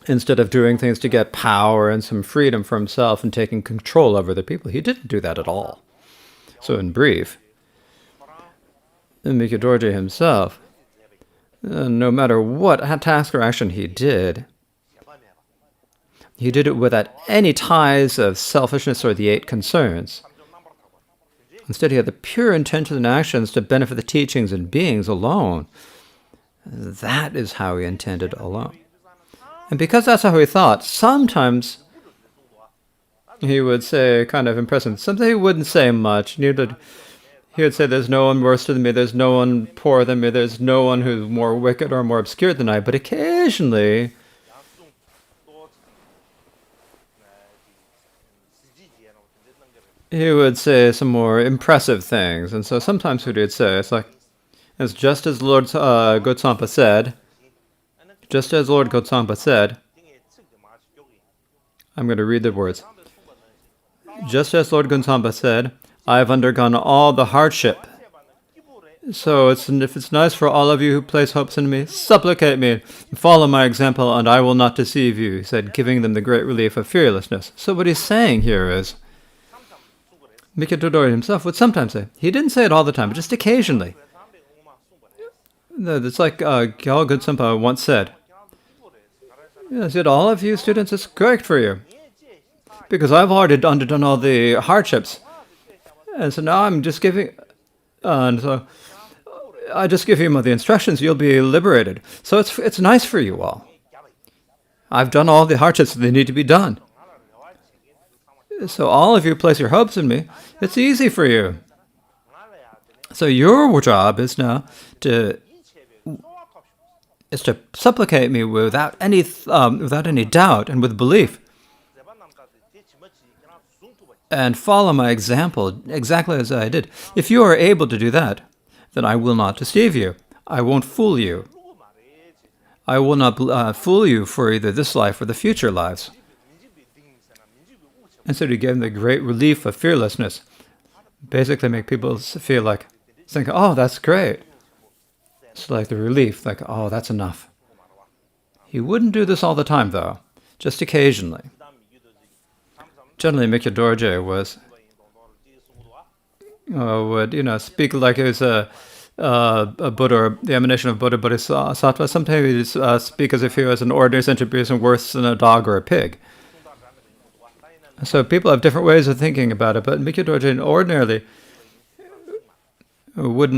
Instead of doing things to get power and some freedom for himself and taking control over the people. He didn't do that at all. So in brief, Mikado Dorje himself, no matter what task or action he did it without any ties of selfishness or the 8 concerns. Instead, he had the pure intention and actions to benefit the teachings and beings alone. That is how he intended alone. And because that's how he thought, sometimes he would say, kind of impressive, something he wouldn't say much. He would say, there's no one worse than me, there's no one poorer than me, there's no one who's more wicked or more obscure than I. But occasionally, he would say some more impressive things. And so sometimes what he would say, it's just as Lord Gotsangpa said, I'm going to read the words. Just as Lord Gunsamba said, I have undergone all the hardship. So if it's nice for all of you who place hopes in me, supplicate me, follow my example, and I will not deceive you, he said, giving them the great relief of fearlessness. So what he's saying here is, Mikitodori himself would sometimes say, he didn't say it all the time, but just occasionally. It's like Gyal Gunsamba once said, he said, all of you students, it's great for you, because I've already underdone all the hardships. And so now I'm just giving, and so I just give you the instructions, you'll be liberated. So it's nice for you all. I've done all the hardships that need to be done. So all of you place your hopes in me, it's easy for you. So your job is now to supplicate me without any doubt and with belief. And follow my example exactly as I did. If you are able to do that, then I will not deceive you. I won't fool you. I will not fool you for either this life or the future lives. And so to give them the great relief of fearlessness, basically make people feel like, think, oh, that's great. It's like the relief, like, oh, that's enough. He wouldn't do this all the time, though, just occasionally. Generally, Mikyo Dorje would speak like he was a Buddha or the emanation of Buddha Bodhisattva. Sometimes he'd speak as if he was an ordinary sentient person worse than a dog or a pig. So people have different ways of thinking about it, but Mikyo Dorje ordinarily would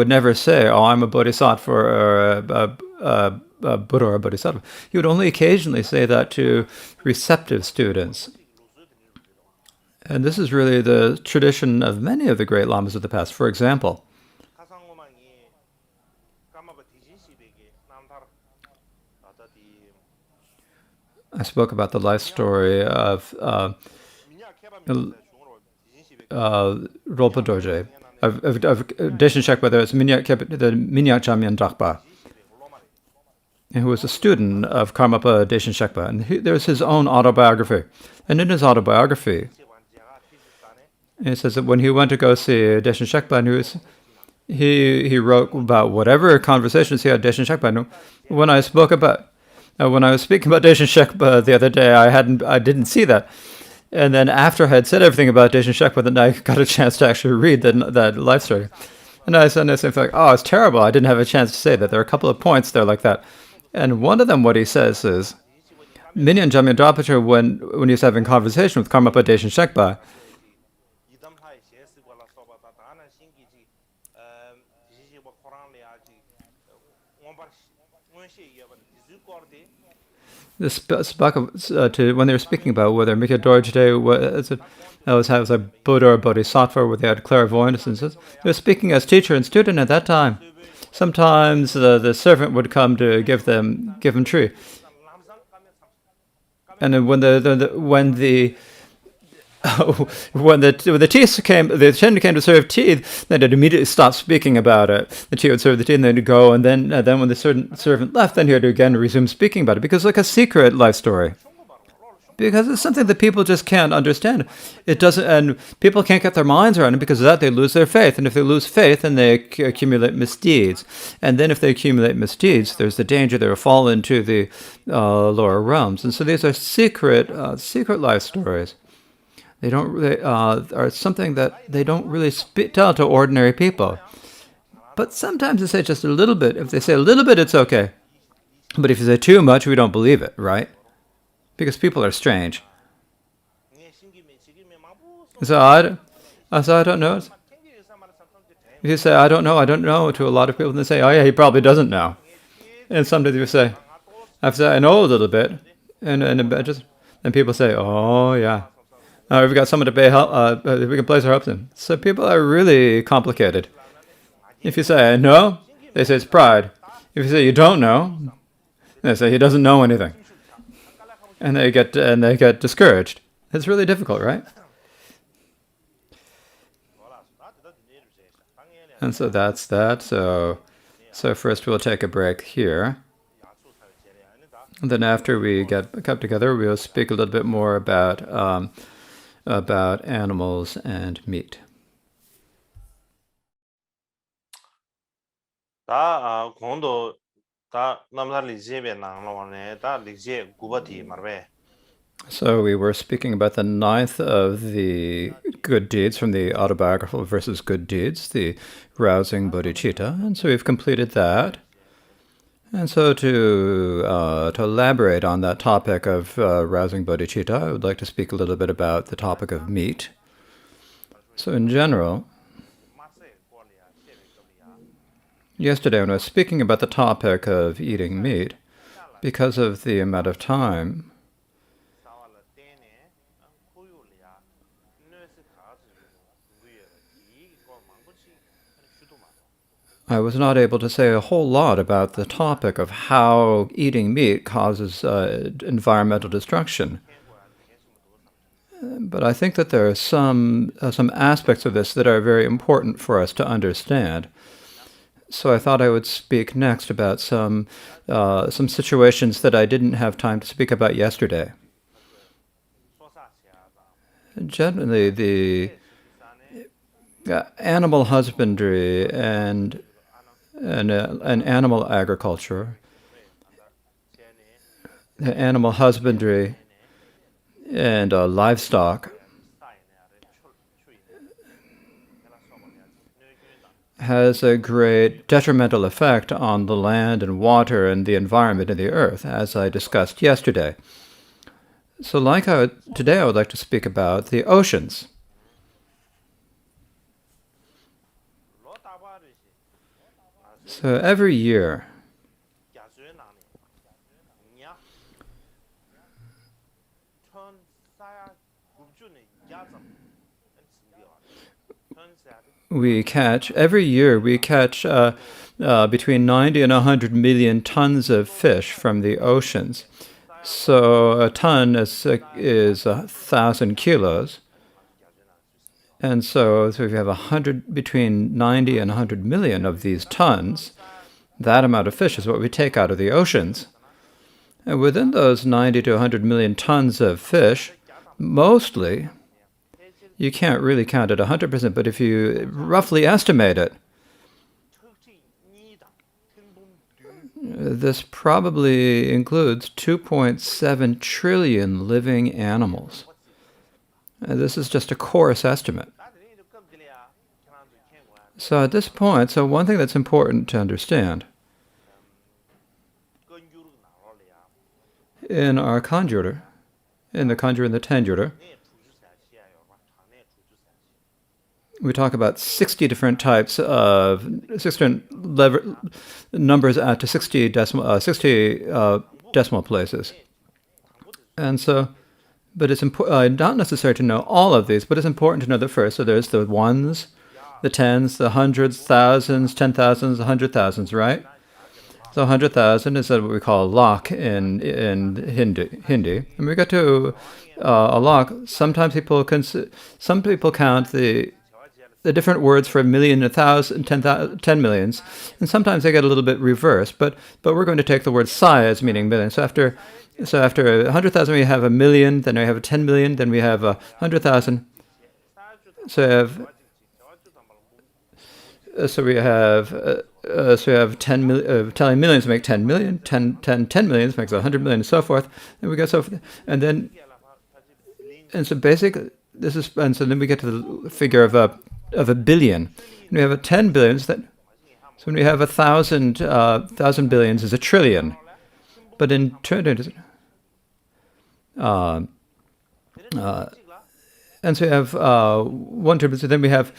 never say, "Oh, I'm a bodhisattva or a Buddha or a bodhisattva." He would only occasionally say that to receptive students. And this is really the tradition of many of the great lamas of the past. For example, I spoke about the life story of Rolpa Dorje, of Deshin Shekpa. There was the Minyak Jamyan Dakpa, who was a student of Karmapa Deshin Shekpa. And there's his own autobiography. And in his autobiography, he says that when he went to go see Deshin Shekpa, and he wrote about whatever conversations he had with Deshin Shekpa. And when I was speaking about Deshin Shekpa the other day, I didn't see that. And then after I had said everything about Deshin Shekpa, then I got a chance to actually read that life story. And I said something like, oh, it's terrible. I didn't have a chance to say that. There are a couple of points there like that. And one of them, what he says is, Minyan Jamyan Dwapacha, when he's having conversation with Karmapa Deshin Shekpa, when they were speaking about whether Mikyo Dorje was a Buddha or Bodhisattva, where they had clairvoyance, and they were speaking as teacher and student at that time. Sometimes the servant would come to give them tree, and then when the tea came, the attendant came to serve tea, then they'd immediately stop speaking about it. The tea would serve the tea, and then he'd go, and then when the servant left, then he had to again resume speaking about it, because it's like a secret life story. Because it's something that people just can't understand. It doesn't, and people can't get their minds around it. Because of that, they lose their faith, and if they lose faith, then they accumulate misdeeds. And then, if they accumulate misdeeds, there's the danger they will fall into the lower realms. And so these are secret life stories. They are something that they don't really tell to ordinary people. But sometimes they say just a little bit. If they say a little bit, it's okay. But if you say too much, we don't believe it, right? Because people are strange. So I don't know. If you say, I don't know, to a lot of people, they say, oh yeah, he probably doesn't know. And sometimes you say, I know a little bit. And people say, oh yeah. We've got someone to pay help, we can place our hopes in. So people are really complicated. If you say, I know, they say it's pride. If you say you don't know, they say he doesn't know anything. And they get discouraged. It's really difficult, right? And so that's that. So first we'll take a break here. And then after we come together, we'll speak a little bit more about animals and meat. 다 공도 다 남달 리제베 나노네 다 리제 구바티 말베. So we were speaking about the ninth of the good deeds from the autobiographical versus good deeds, the rousing bodhicitta, and so we've completed that. And so to elaborate on that topic of rousing bodhicitta, I would like to speak a little bit about the topic of meat. So in general, yesterday when I was speaking about the topic of eating meat, because of the amount of time, I was not able to say a whole lot about the topic of how eating meat causes environmental destruction. But I think that there are some aspects of this that are very important for us to understand. So I thought I would speak next about some situations that I didn't have time to speak about yesterday. Generally, the animal husbandry and animal agriculture, animal husbandry and livestock has a great detrimental effect on the land and water and the environment and the earth, as I discussed yesterday. So today I would like to speak about the oceans. So every year, we catch between 90 and 100 million tons of fish from the oceans. So a ton is 1,000 kilos. And so if you have between 90 and 100 million of these tons, that amount of fish is what we take out of the oceans. And within those 90 to 100 million tons of fish, mostly, you can't really count it 100%, but if you roughly estimate it, this probably includes 2.7 trillion living animals. This is just a coarse estimate. So at this point, one thing that's important to understand, in our Kanjur, in the Kanjur and the Tenjur, we talk about 60 different types of numbers out to 60 decimal places. And so, but it's not necessary to know all of these, but it's important to know the first. So there's the ones, the tens, the hundreds, thousands, 10,000s, 100,000s, right? So 100,000 is what we call a lakh in Hindi. And we get to a lakh. Sometimes some people count the different words for a million, 1,000, 10 millions, and sometimes they get a little bit reversed. But we're going to take the word sai as meaning million. So after 100,000, we have a million. Then we have a 10 million. Then we have 100,000. So we have 10 million. Telling millions make 10 million. 10 millions makes 100 million, and so forth. And we go so forth. And so basically and so then we get to the figure of a billion. And we have 10 billions. So when we have 1,000 billions is a trillion. But in turn, and so we have 1 trillion. So then we have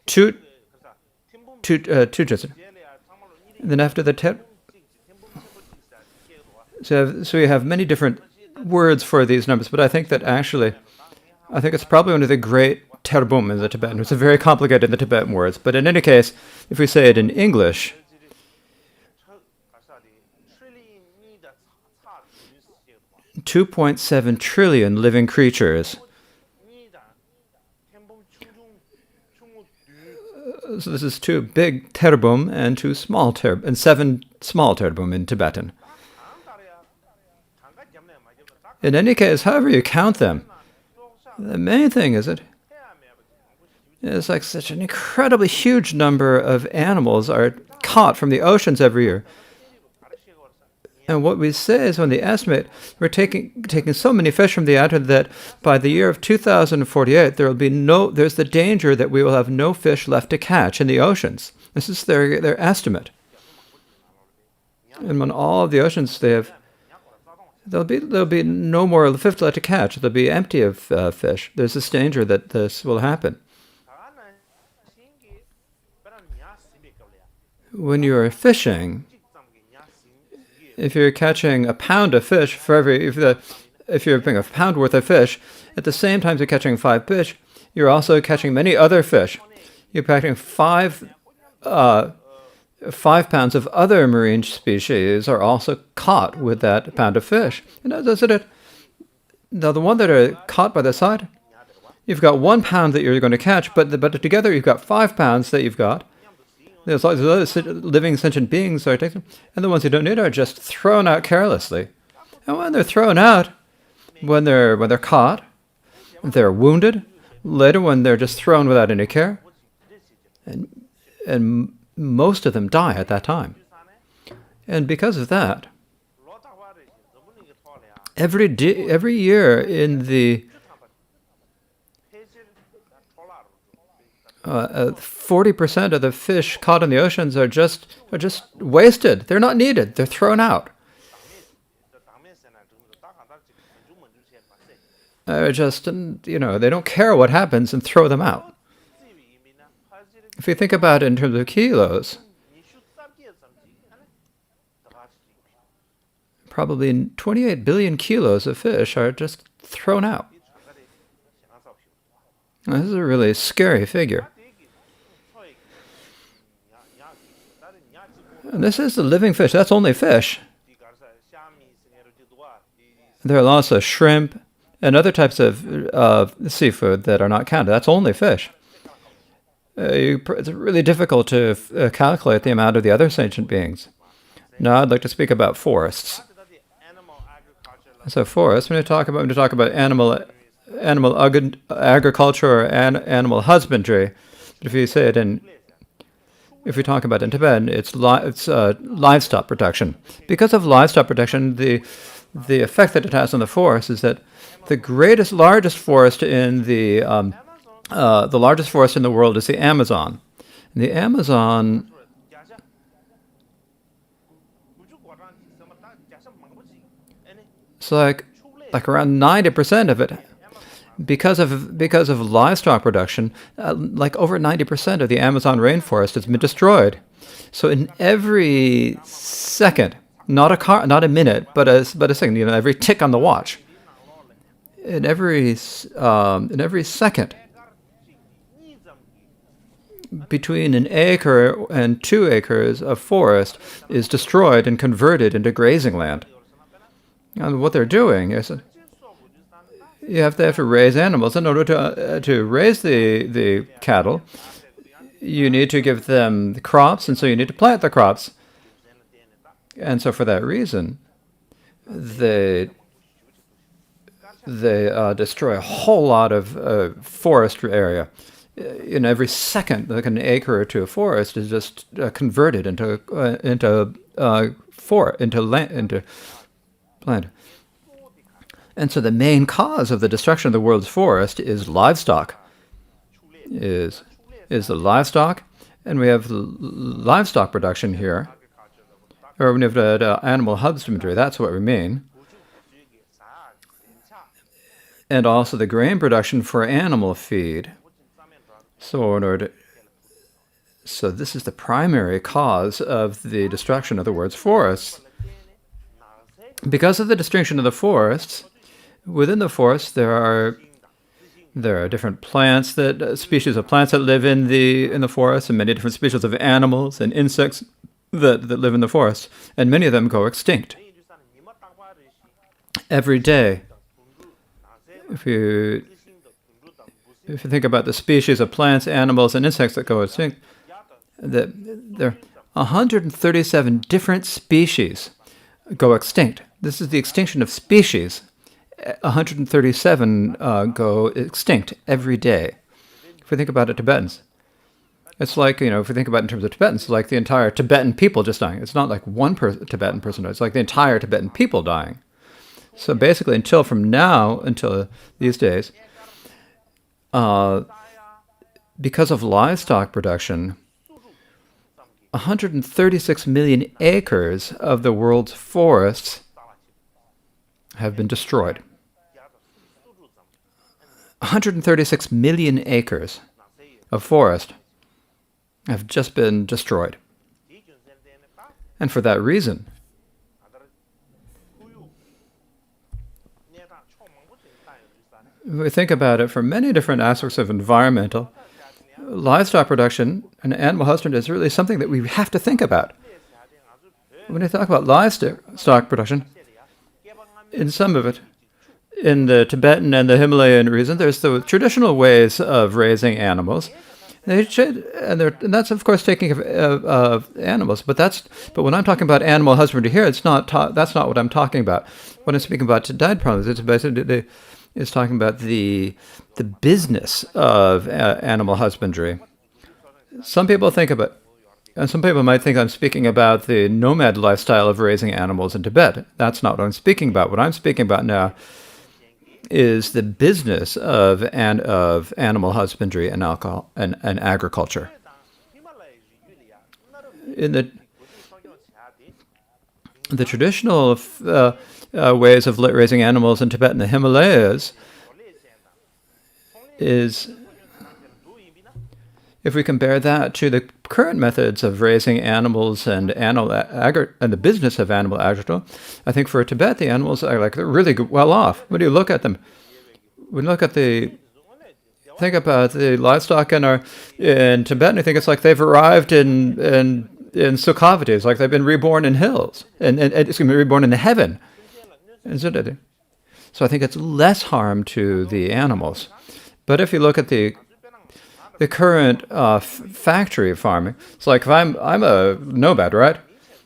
two trillion. And then after the so we have many different words for these numbers. But I think it's probably one of the great terbum in the Tibetan. It's very complicated in the Tibetan words. But in any case, if we say it in English, 2.7 trillion living creatures. So this is 2 big terbum and 2 small terbum, and 7 small terbum in Tibetan. In any case, however you count them, the main thing is it's like such an incredibly huge number of animals are caught from the oceans every year. And what we say is when they estimate, we're taking so many fish from the outer that by the year of 2048, there's the danger that we will have no fish left to catch in the oceans. This is their estimate. And when all of the oceans there'll be no more fish left to catch. They'll be empty of fish. There's this danger that this will happen. When you are fishing, if you're catching a pound of fish if you're bringing a pound worth of fish, at the same time you're catching 5 fish, you're also catching many other fish. You're catching 5 pounds of other marine species are also caught with that pound of fish. And that's it. Now the one that are caught by the side, you've got 1 pound that you're going to catch, but together you've got 5 pounds that you've got. There's other living sentient beings are taken, and the ones who don't need are just thrown out carelessly. And when they're thrown out, when they're caught, they're wounded. Later, when they're just thrown without any care, and most of them die at that time. And because of that, every year in the 40% of the fish caught in the oceans are just wasted. They're not needed. They're thrown out. They don't care what happens and throw them out. If you think about it in terms of kilos, probably 28 billion kilos of fish are just thrown out. This is a really scary figure. And this is the living fish. That's only fish. There are lots of shrimp and other types of seafood that are not counted. That's only fish. It's really difficult to calculate the amount of the other sentient beings. Now I'd like to speak about forests. So forests, when we talk about animal agriculture or animal husbandry, if you say it if we talk about in Tibetan, it's livestock protection. Because of livestock protection, the effect that it has on the forest is that the largest forest in the largest forest in the world is the Amazon. And the Amazon it's like around 90% of it, because of livestock production, like over 90% of the Amazon rainforest has been destroyed. So in every second, not a minute, but a second, every tick on the watch, in every second, between an acre and 2 acres of forest is destroyed and converted into grazing land. And what they're doing is they have to raise animals. In order to raise the cattle, you need to give them the crops, and so you need to plant the crops. And so for that reason, they destroy a whole lot of forest area. In every second, like an acre or 2 of forest is just converted into land. And so the main cause of the destruction of the world's forest is livestock. Is the livestock, and we have livestock production here, or we have animal husbandry. That's what we mean. And also the grain production for animal feed. So this is the primary cause of the destruction of the world's forests. Because of the destruction of the forests, within the forest there are different plants species of plants that live in the forest, and many different species of animals and insects that live in the forest, and many of them go extinct. Every day, if you think about the species of plants, animals, and insects that go extinct, there are 137 different species go extinct. This is the extinction of species 137 go extinct every day. If we think about it, Tibetans, it's like, if we think about it in terms of Tibetans, it's like the entire Tibetan people just dying. It's not like one Tibetan person, it's like the entire Tibetan people dying. So basically, until these days, because of livestock production, 136 million acres of the world's forests have been destroyed. 136 million acres of forest have just been destroyed. And for that reason, we think about it from many different aspects of environmental. Livestock production and animal husbandry is really something that we have to think about. When you talk about livestock production, in some of it, in the Tibetan and the Himalayan region, there's the traditional ways of raising animals. And that's, of course, taking of animals. But when I'm talking about animal husbandry here, that's not what I'm talking about. When I'm speaking about today's problems, it's basically talking about the business of animal husbandry. Some people might think I'm speaking about the nomad lifestyle of raising animals in Tibet. That's not what I'm speaking about. What I'm speaking about now is the business of animal husbandry and agriculture. In the traditional ways of raising animals in Tibet and the Himalayas is, if we compare that to the current methods of raising animals and the business of animal agriculture, I think for Tibet the animals are they're really well off. When you look at them, think about the livestock in Tibet, and I think it's like they've arrived in Sukhavati, like they've been reborn in hills, and it's going to be reborn in heaven. So I think it's less harm to the animals. But if you look at the current factory farming, it's like if I'm a nomad, right?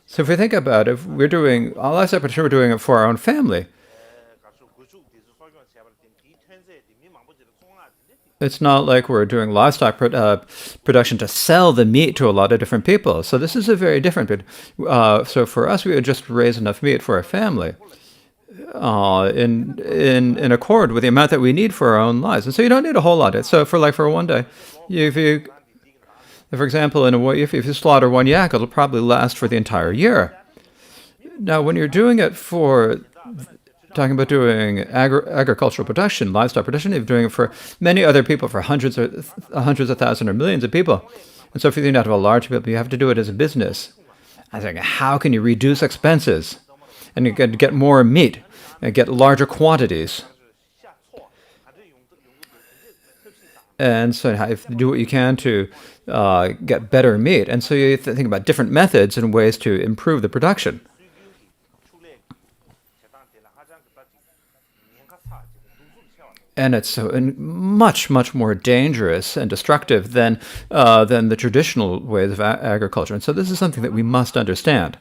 So if we think about it, if we're doing we're doing it for our own family. It's not like we're doing livestock production to sell the meat to a lot of different people. So this is a very different bit. So for us, we would just raise enough meat for our family in accord with the amount that we need for our own lives. And so you don't need a whole lot. So for one day, for example, if you slaughter one yak, it'll probably last for the entire year. Now, when you're doing it talking about doing agricultural production, livestock production, you're doing it for many other people, for hundreds of thousands or millions of people. And so if you think out of a large people, you have to do it as a business. I think, how can you reduce expenses and you get more meat and get larger quantities? And so you do what you can to get better meat. And so you think about different methods and ways to improve the production. And it's much, much more dangerous and destructive than the traditional ways of agriculture. And so this is something that we must understand.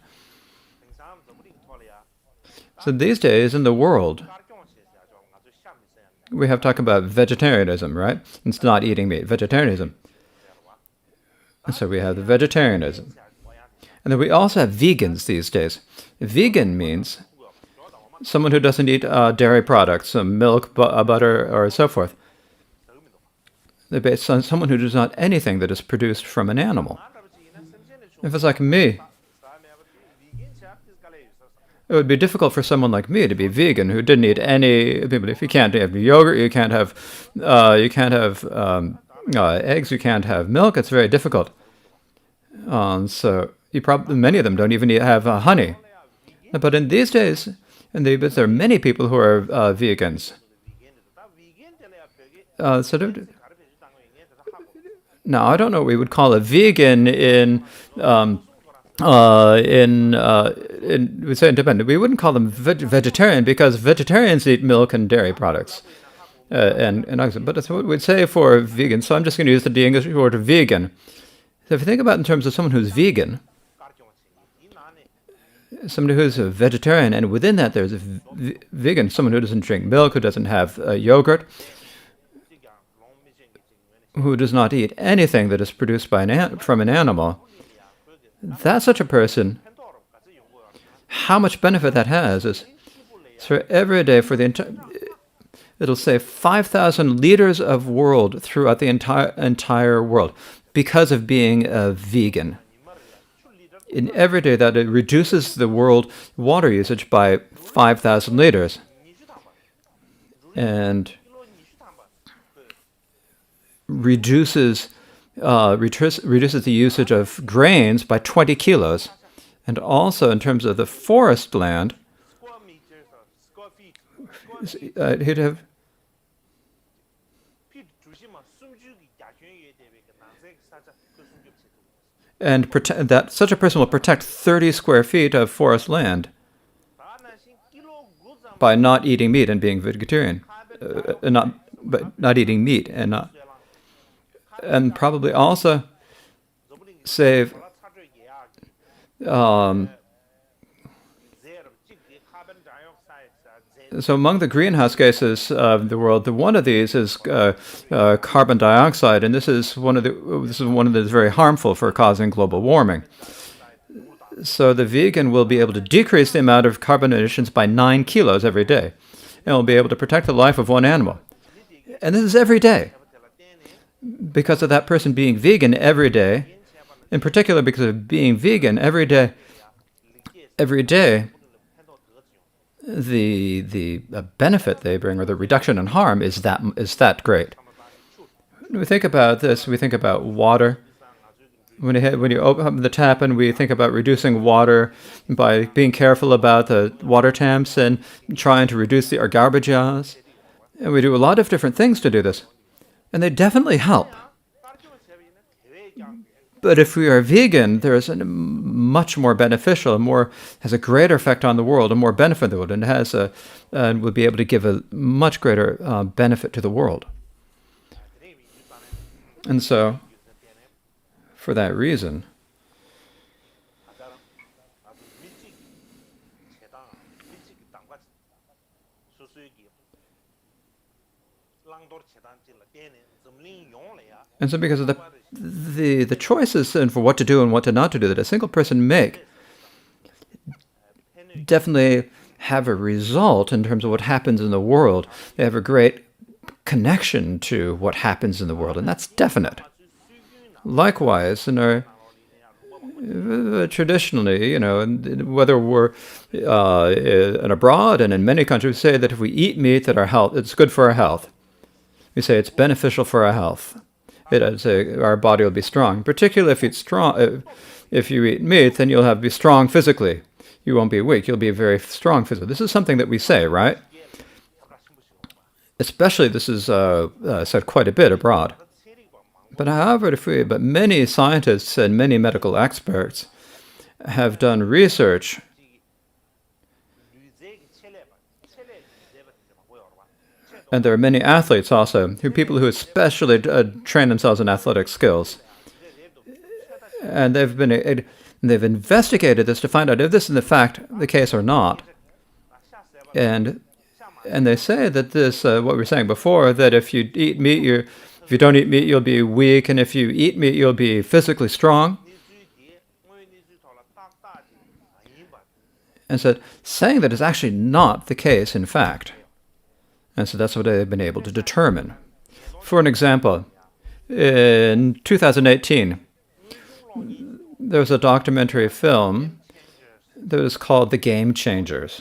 So these days in the world, we have talked about vegetarianism, right? It's not eating meat, vegetarianism. And so we have the vegetarianism. And then we also have vegans these days. Vegan means someone who doesn't eat dairy products, milk, butter, or so forth. They're based on someone who does not anything that is produced from an animal. If it's like me, it would be difficult for someone like me to be vegan who didn't eat any. If you can't have yogurt, you can't have eggs, you can't have milk. It's very difficult. So many of them don't even have honey. But in these days, there are many people who are vegans. Now, I don't know what we would call a vegan we say independent. We wouldn't call them vegetarian because vegetarians eat milk and dairy products. But that's what we'd say for vegan. So I'm just going to use the English word vegan. So if you think about it in terms of someone who's vegan, somebody who's a vegetarian, and within that there's a vegan, someone who doesn't drink milk, who doesn't have yogurt, who does not eat anything that is produced by from an animal. That such a person, how much benefit that has is, so every day for the entire, it'll save 5,000 liters of world throughout the entire world because of being a vegan. In every day that it reduces the world water usage by 5,000 liters. And reduces the usage of grains by 20 kilos. And also in terms of the forest land, he'd have and that such a person will protect 30 square feet of forest land by not eating meat and being vegetarian, not eating meat and probably also save so among the greenhouse gases of the world, one of these is carbon dioxide, and this is one of the very harmful for causing global warming. So the vegan will be able to decrease the amount of carbon emissions by 9 kilos every day, and will be able to protect the life of one animal. And this is every day. Because of that person being vegan every day, in particular because of being vegan every day, the benefit they bring, or the reduction in harm, is that great. When we think about this, we think about water. When you open the tap, and we think about reducing water by being careful about the water temps and trying to reduce our garbage jars. And we do a lot of different things to do this. And they definitely help. But if we are vegan, there is a much more beneficial, has a greater effect on the world, a more benefit to the world, and will be able to give a much greater benefit to the world. And so, for that reason, and so because of the choices and for what to do and what to not to do that a single person make definitely have a result in terms of what happens in the world. They have a great connection to what happens in the world, and that's definite. Likewise, in our traditionally, whether we're in abroad and in many countries, we say that if we eat meat, that it's good for our health. We say it's beneficial for our health. Our body will be strong. Particularly if you eat meat, then you'll be strong physically. You won't be weak. You'll be very strong physically. This is something that we say, right? Especially this is said quite a bit abroad. But however, but many scientists and many medical experts have done research and there are many athletes also, people who especially train themselves in athletic skills. And they've investigated this to find out if this is in fact the case or not. And they say that this, what we were saying before, that if you eat meat, if you don't eat meat, you'll be weak, and if you eat meat, you'll be physically strong. And so saying that is actually not the case, in fact. And so that's what they've been able to determine. For an example, in 2018, there was a documentary film that was called The Game Changers.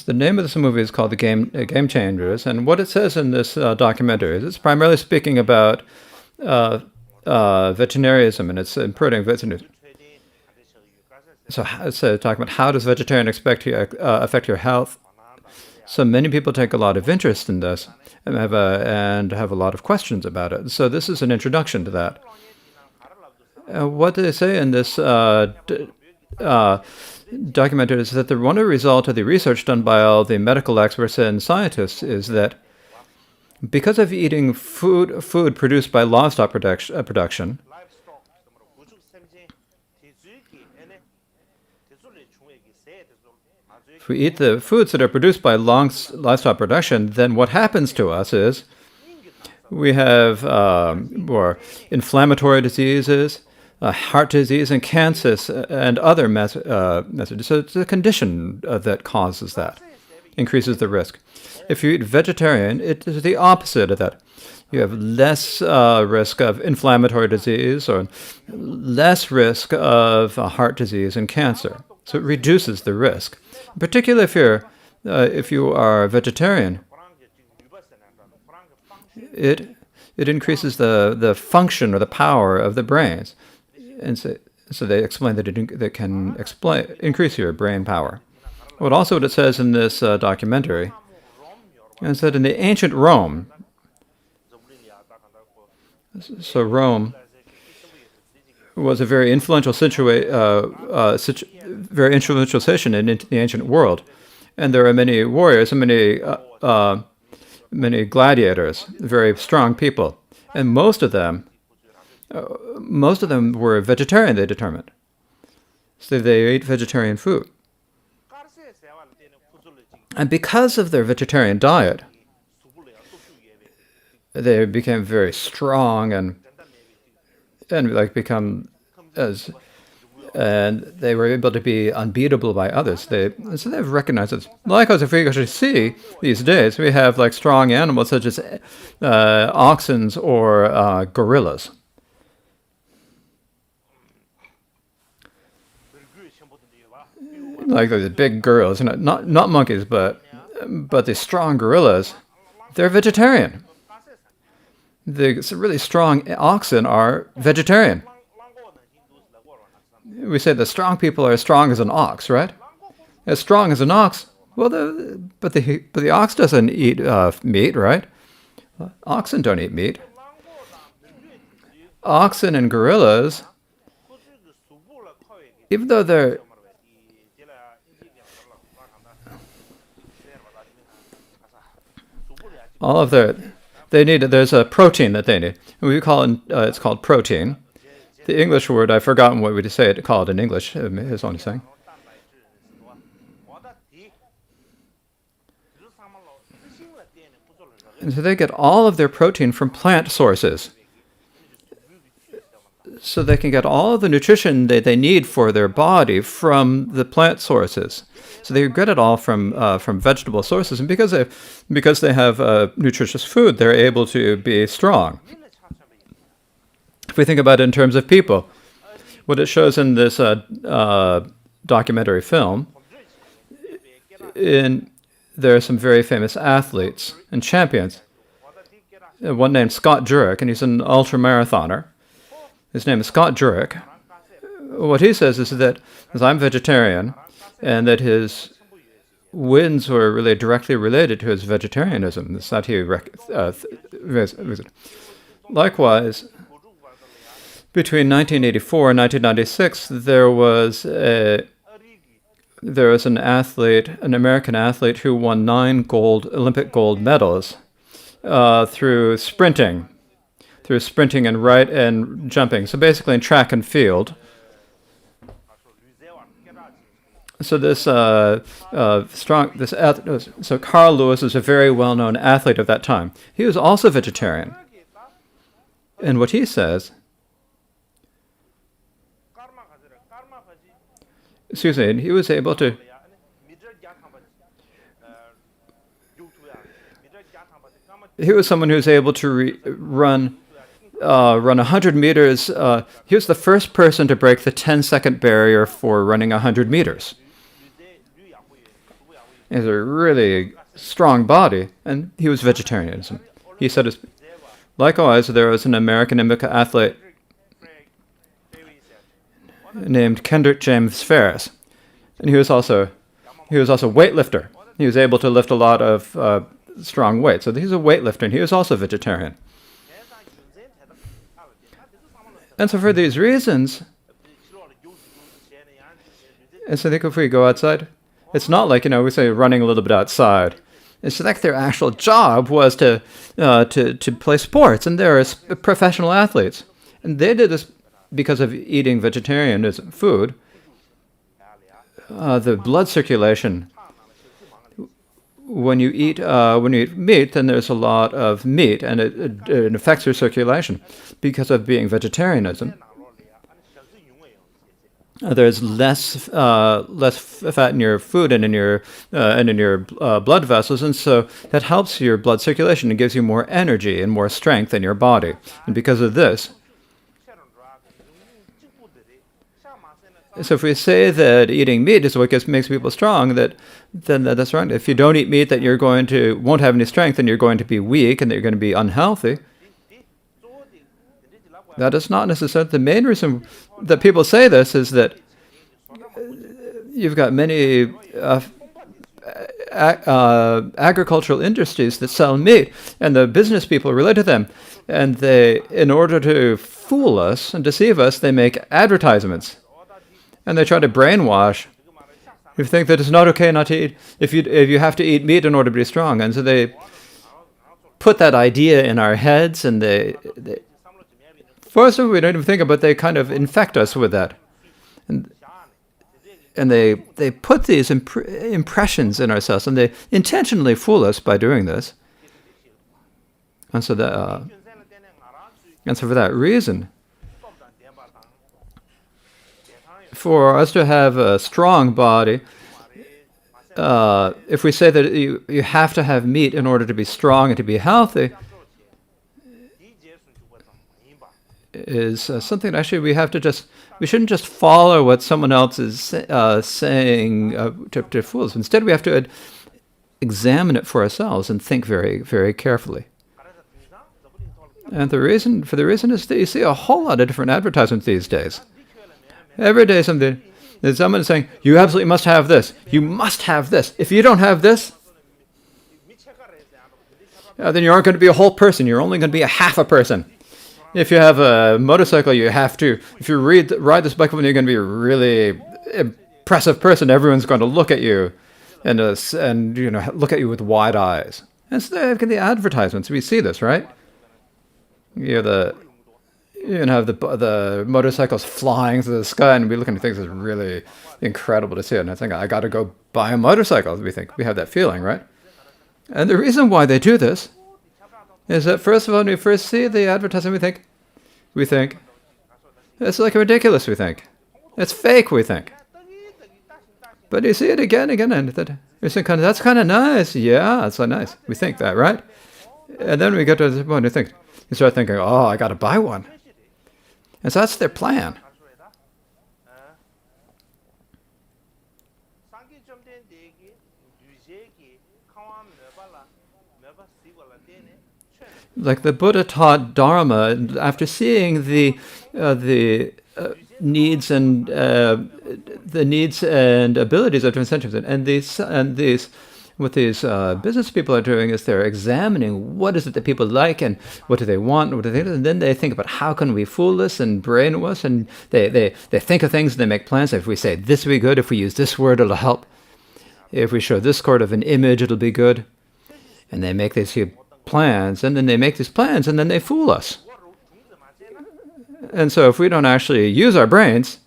The name of this movie is called The Game Changers, and what it says in this documentary is it's primarily speaking about vegetarianism, and it's improving vegetarianism. So it's talking about how does vegetarian affect your health. So many people take a lot of interest in this and have a lot of questions about it. So this is an introduction to that. What they say in this documentary is that one result of the research done by all the medical experts and scientists is that because of eating food produced by livestock production, if we eat the foods that are produced by livestock production, then what happens to us is we have more inflammatory diseases, heart disease, and cancers, and other messages. So it's a condition that causes that, increases the risk. If you eat vegetarian, it is the opposite of that. You have less risk of inflammatory disease or less risk of heart disease and cancer. So it reduces the risk. Particularly if you are vegetarian, it increases the function or the power of the brains, and so they explain that it can increase your brain power. What it says in this documentary is that in the ancient Rome, so Rome was a very influential very influential situation in the ancient world, and there are many warriors and many gladiators, very strong people, and most of them were vegetarian. They determined, so they ate vegetarian food, and because of their vegetarian diet, they became very strong and they were able to be unbeatable by others. So they've recognized this. Likewise, if we actually see these days, we have like strong animals such as oxen or gorillas. Like the big gorillas, not monkeys, but the strong gorillas, they're vegetarian. The really strong oxen are vegetarian. We say the strong people are as strong as an ox, right? As strong as an ox. Well, but the ox doesn't eat meat, right? Oxen don't eat meat. Oxen and gorillas, even though they're there's a protein that they need. We call it, it's called protein. The English word, I've forgotten what we say it called in English, his own saying. And so they get all of their protein from plant sources. So they can get all of the nutrition that they need for their body from the plant sources. So they get it all from vegetable sources, and because they have nutritious food, they're able to be strong. If we think about it in terms of people, what it shows in this documentary film, there are some very famous athletes and champions. One named Scott Jurek, and he's an ultramarathoner. His name is Scott Jurek. What he says is that, as I'm vegetarian, and that his wins were really directly related to his vegetarianism. That's not he. Likewise, between 1984 and 1996, there was an athlete, an American athlete, who won 9 Olympic gold medals through sprinting and jumping. So basically, in track and field. So so Carl Lewis is a very well-known athlete of that time. He was also vegetarian, and what he says, he was able to. He was someone who was able to run 100 meters. He was the first person to break the 10-second barrier for running 100 meters. He has a really strong body, and he was vegetarian. He said, likewise, there was an American athlete named Kendrick James Ferris, and he was also a weightlifter. He was able to lift a lot of strong weight. So he's a weightlifter, and he was also vegetarian. And so for these reasons, and so I think if we go outside, it's not like, we say running a little bit outside. It's like their actual job was to play sports, and they're professional athletes. And they did this because of eating vegetarian food. The blood circulation when you eat meat, then there's a lot of meat, and it affects your circulation because of being vegetarianism. There's less fat in your food and in your blood vessels, and so that helps your blood circulation and gives you more energy and more strength in your body. And because of this, so if we say that eating meat is what makes people strong, then that's wrong. If you don't eat meat, that won't have any strength, and you're going to be weak, and that you're going to be unhealthy. That is not necessarily the main reason that people say this. Is that you've got many agricultural industries that sell meat, and the business people relate to them, and they, in order to fool us and deceive us, they make advertisements. And they try to brainwash. You think that it's not okay not to eat, if you have to eat meat in order to be strong. And so they put that idea in our heads, and they first of all, we don't even think about it, they kind of infect us with that. And they put these impressions in ourselves, and they intentionally fool us by doing this. And so for that reason, for us to have a strong body, if we say that you have to have meat in order to be strong and to be healthy, is something that actually we shouldn't just follow what someone else is saying to fool us. Instead, we have to examine it for ourselves and think very, very carefully. And the reason is that you see a whole lot of different advertisements these days. Every day there's someone saying, you absolutely must have this. You must have this. If you don't have this, then you aren't going to be a whole person. You're only going to be a half a person. If you have a motorcycle, you have to. If you ride this bike, you're going to be a really impressive person. Everyone's going to look at you, and look at you with wide eyes. And so they've got the advertisements. We see this, right? You have the motorcycles flying through the sky, and we look at things that's really incredible to see it. And I think I got to go buy a motorcycle. We have that feeling, right? And the reason why they do this is that, first of all, when we first see the advertisement, we think it's like ridiculous. We think it's fake. We think, but you see it again, and you think, that's kind of nice. Yeah, that's so nice. We think that, right? And then we get to the point you start thinking, oh, I got to buy one. And so that's their plan. Like the Buddha taught Dharma after seeing the needs and abilities of different sentiments, and what these business people are doing is they're examining what is it that people like and what do they want, and then they think about how can we fool us and brainwash, and they think of things and they make plans. If we say this will be good, if we use this word, it'll help. If we show this sort of an image, it'll be good. And they make these plans, and then they fool us. And so if we don't actually use our brains,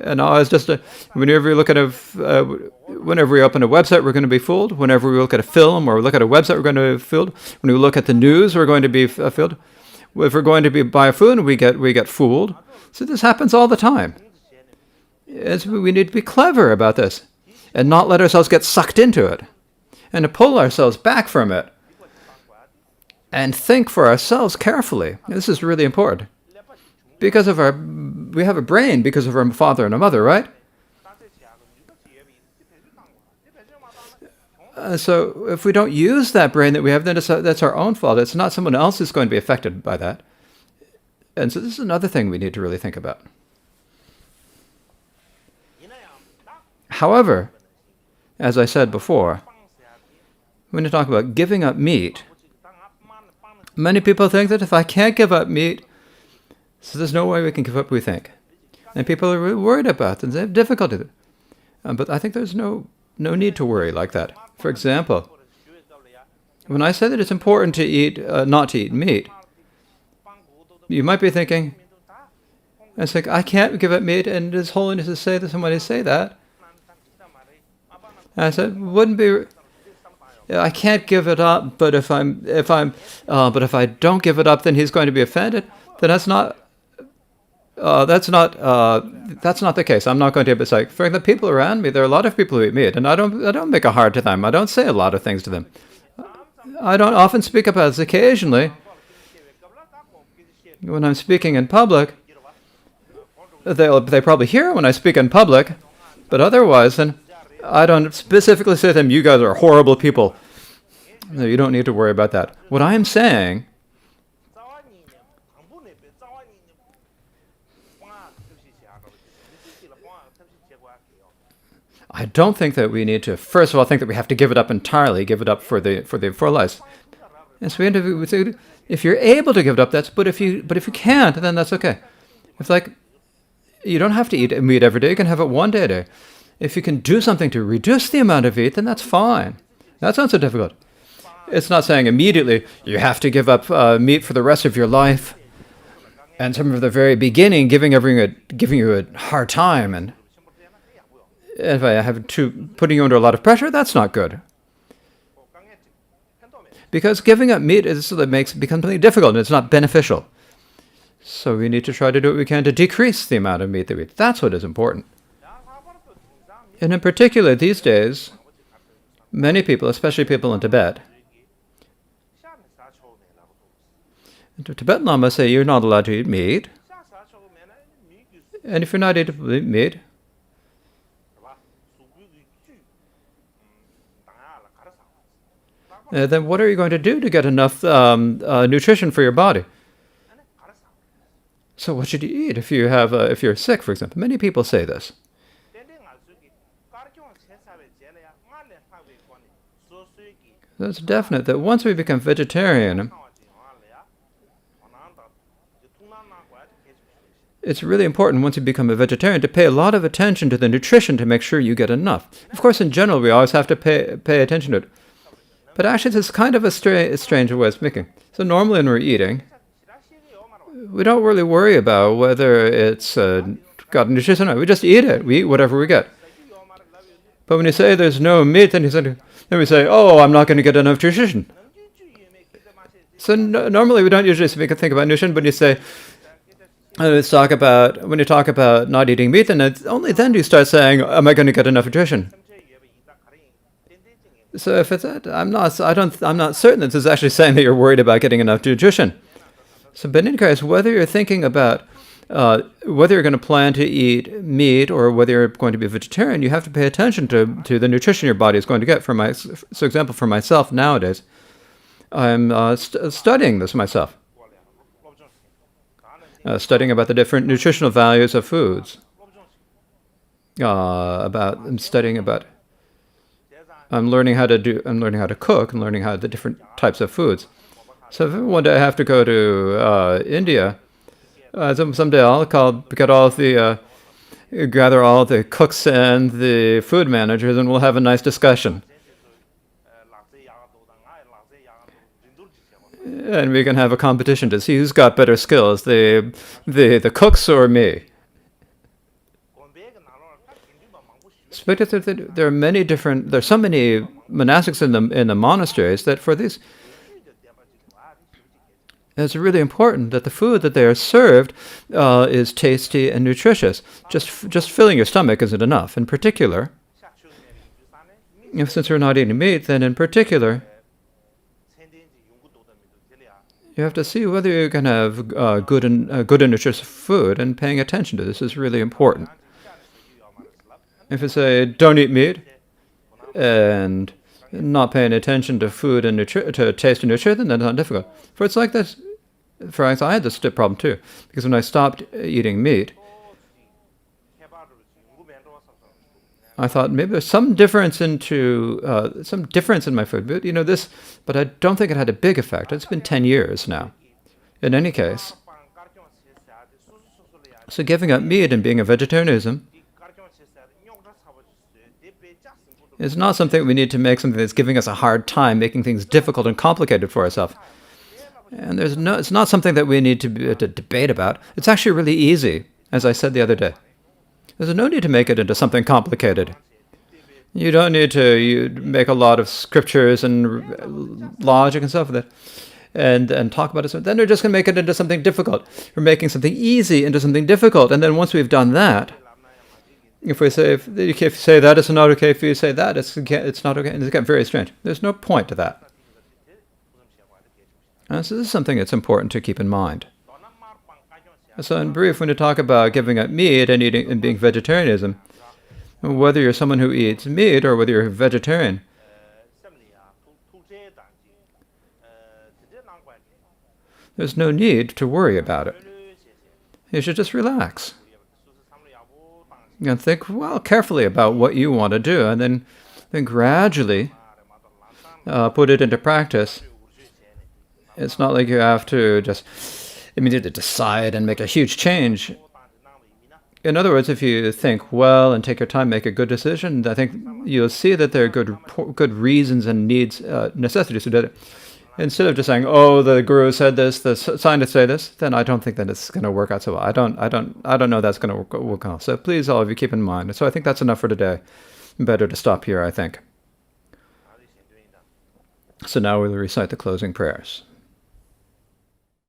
and it's just whenever we open a website, we're going to be fooled. Whenever we look at a film or look at a website, we're going to be fooled. When we look at the news, we're going to be fooled. If we're going to buy food, we get fooled. So this happens all the time. We need to be clever about this and not let ourselves get sucked into it, and to pull ourselves back from it and think for ourselves carefully. This is really important. Because we have a brain because of our father and our mother, right? So if we don't use that brain that we have, then that's our own fault. It's not someone else who's going to be affected by that. And so this is another thing we need to really think about. However, as I said before, when you talk about giving up meat, many people think that if I can't give up meat, so there's no way we can give up, we think. And people are really worried about it, and they have difficulty with it. But I think there's no need to worry like that. For example, when I say that it's important to not to eat meat, you might be thinking, I can't give up meat, and His Holiness is say that somebody say that. And I said, wouldn't be. I can't give it up, but if I don't give it up, then he's going to be offended. Then that's not the case. I'm not going to be like, for the people around me. There are a lot of people who eat meat, and I don't make it hard to them. I don't say a lot of things to them. I don't often speak up as occasionally. When I'm speaking in public, they probably hear when I speak in public, but otherwise, then I don't specifically say to them, you guys are horrible people. No, you don't need to worry about that. What I'm saying I don't think that we need to, first of all, think that we have to give it up entirely, give it up for life. And so if you're able to give it up, but if you can't, then that's okay. It's like, you don't have to eat meat every day, you can have it one day a day. If you can do something to reduce the amount of meat, then that's fine. That's not so difficult. It's not saying immediately, you have to give up meat for the rest of your life. And from the very beginning, giving you a hard time, and if I have putting you under a lot of pressure, that's not good. Because giving up meat becomes something difficult, and it's not beneficial. So we need to try to do what we can to decrease the amount of meat that we eat. That's what is important. And in particular, these days, many people, especially people in Tibet, the Tibetan Lama say you're not allowed to eat meat. And if you're not eating meat, then what are you going to do to get enough nutrition for your body? So what should you eat if you're sick, for example? Many people say this. It's definite that once we become vegetarian, it's really important once you become a vegetarian to pay a lot of attention to the nutrition to make sure you get enough. Of course, in general, we always have to pay attention to it. But actually, it's kind of a strange way of speaking. So normally when we're eating, we don't really worry about whether it's got nutrition or not. We just eat it. We eat whatever we get. But when you say there's no meat, then we say, oh, I'm not going to get enough nutrition. So normally we don't usually think about nutrition, but you say, when you talk about not eating meat, then only then do you start saying, am I going to get enough nutrition? So if it's that, I'm not certain that this is actually saying that you're worried about getting enough nutrition. So, but in any case, whether you're thinking about whether you're going to plan to eat meat or whether you're going to be a vegetarian, you have to pay attention to the nutrition your body is going to get. For example, for myself nowadays, I'm studying this myself. Studying about the different nutritional values of foods. I'm learning how to cook and learning how the different types of foods. So if one day I have to go to India, someday I'll gather all the cooks and the food managers, and we'll have a nice discussion. And we can have a competition to see who's got better skills, the cooks or me. There are so many monastics in the monasteries that for these, it's really important that the food that they are served is tasty and nutritious. Just filling your stomach isn't enough. In particular, since we're not eating meat, then in particular, you have to see whether you can have good and nutritious food, and paying attention to this is really important. If you say, don't eat meat, and not paying attention to food and to taste and nutrition, then that's not difficult. For it's like this. For example, I had this problem too, because when I stopped eating meat, I thought maybe there's some difference in my food, but I don't think it had a big effect. It's been 10 years now. In any case, so giving up meat and being a vegetarianism is not something we need to make something that's giving us a hard time, making things difficult and complicated for ourselves. And it's not something that we need to debate about. It's actually really easy, as I said the other day. There's no need to make it into something complicated. You don't need to make a lot of scriptures and logic and stuff with it, and talk about it. So then they're just going to make it into something difficult. We're making something easy into something difficult, and then once we've done that, if you say that it's not okay, if you say that it's not okay, and it's got very strange. There's no point to that. And so this is something that's important to keep in mind. So in brief, when you talk about giving up meat and eating and being vegetarianism, whether you're someone who eats meat or whether you're a vegetarian, there's no need to worry about it. You should just relax. And think, well, carefully about what you want to do, and then gradually put it into practice. It's not like you have to just immediately decide and make a huge change. In other words, if you think well and take your time, make a good decision, I think you'll see that there are good reasons and needs, necessities to do it. Instead of just saying, "Oh, the guru said this, the scientists say this," then I don't think that it's going to work out so well. I don't know that's going to work out. So please, all of you, keep in mind. So I think that's enough for today. Better to stop here, I think. So now we'll recite the closing prayers.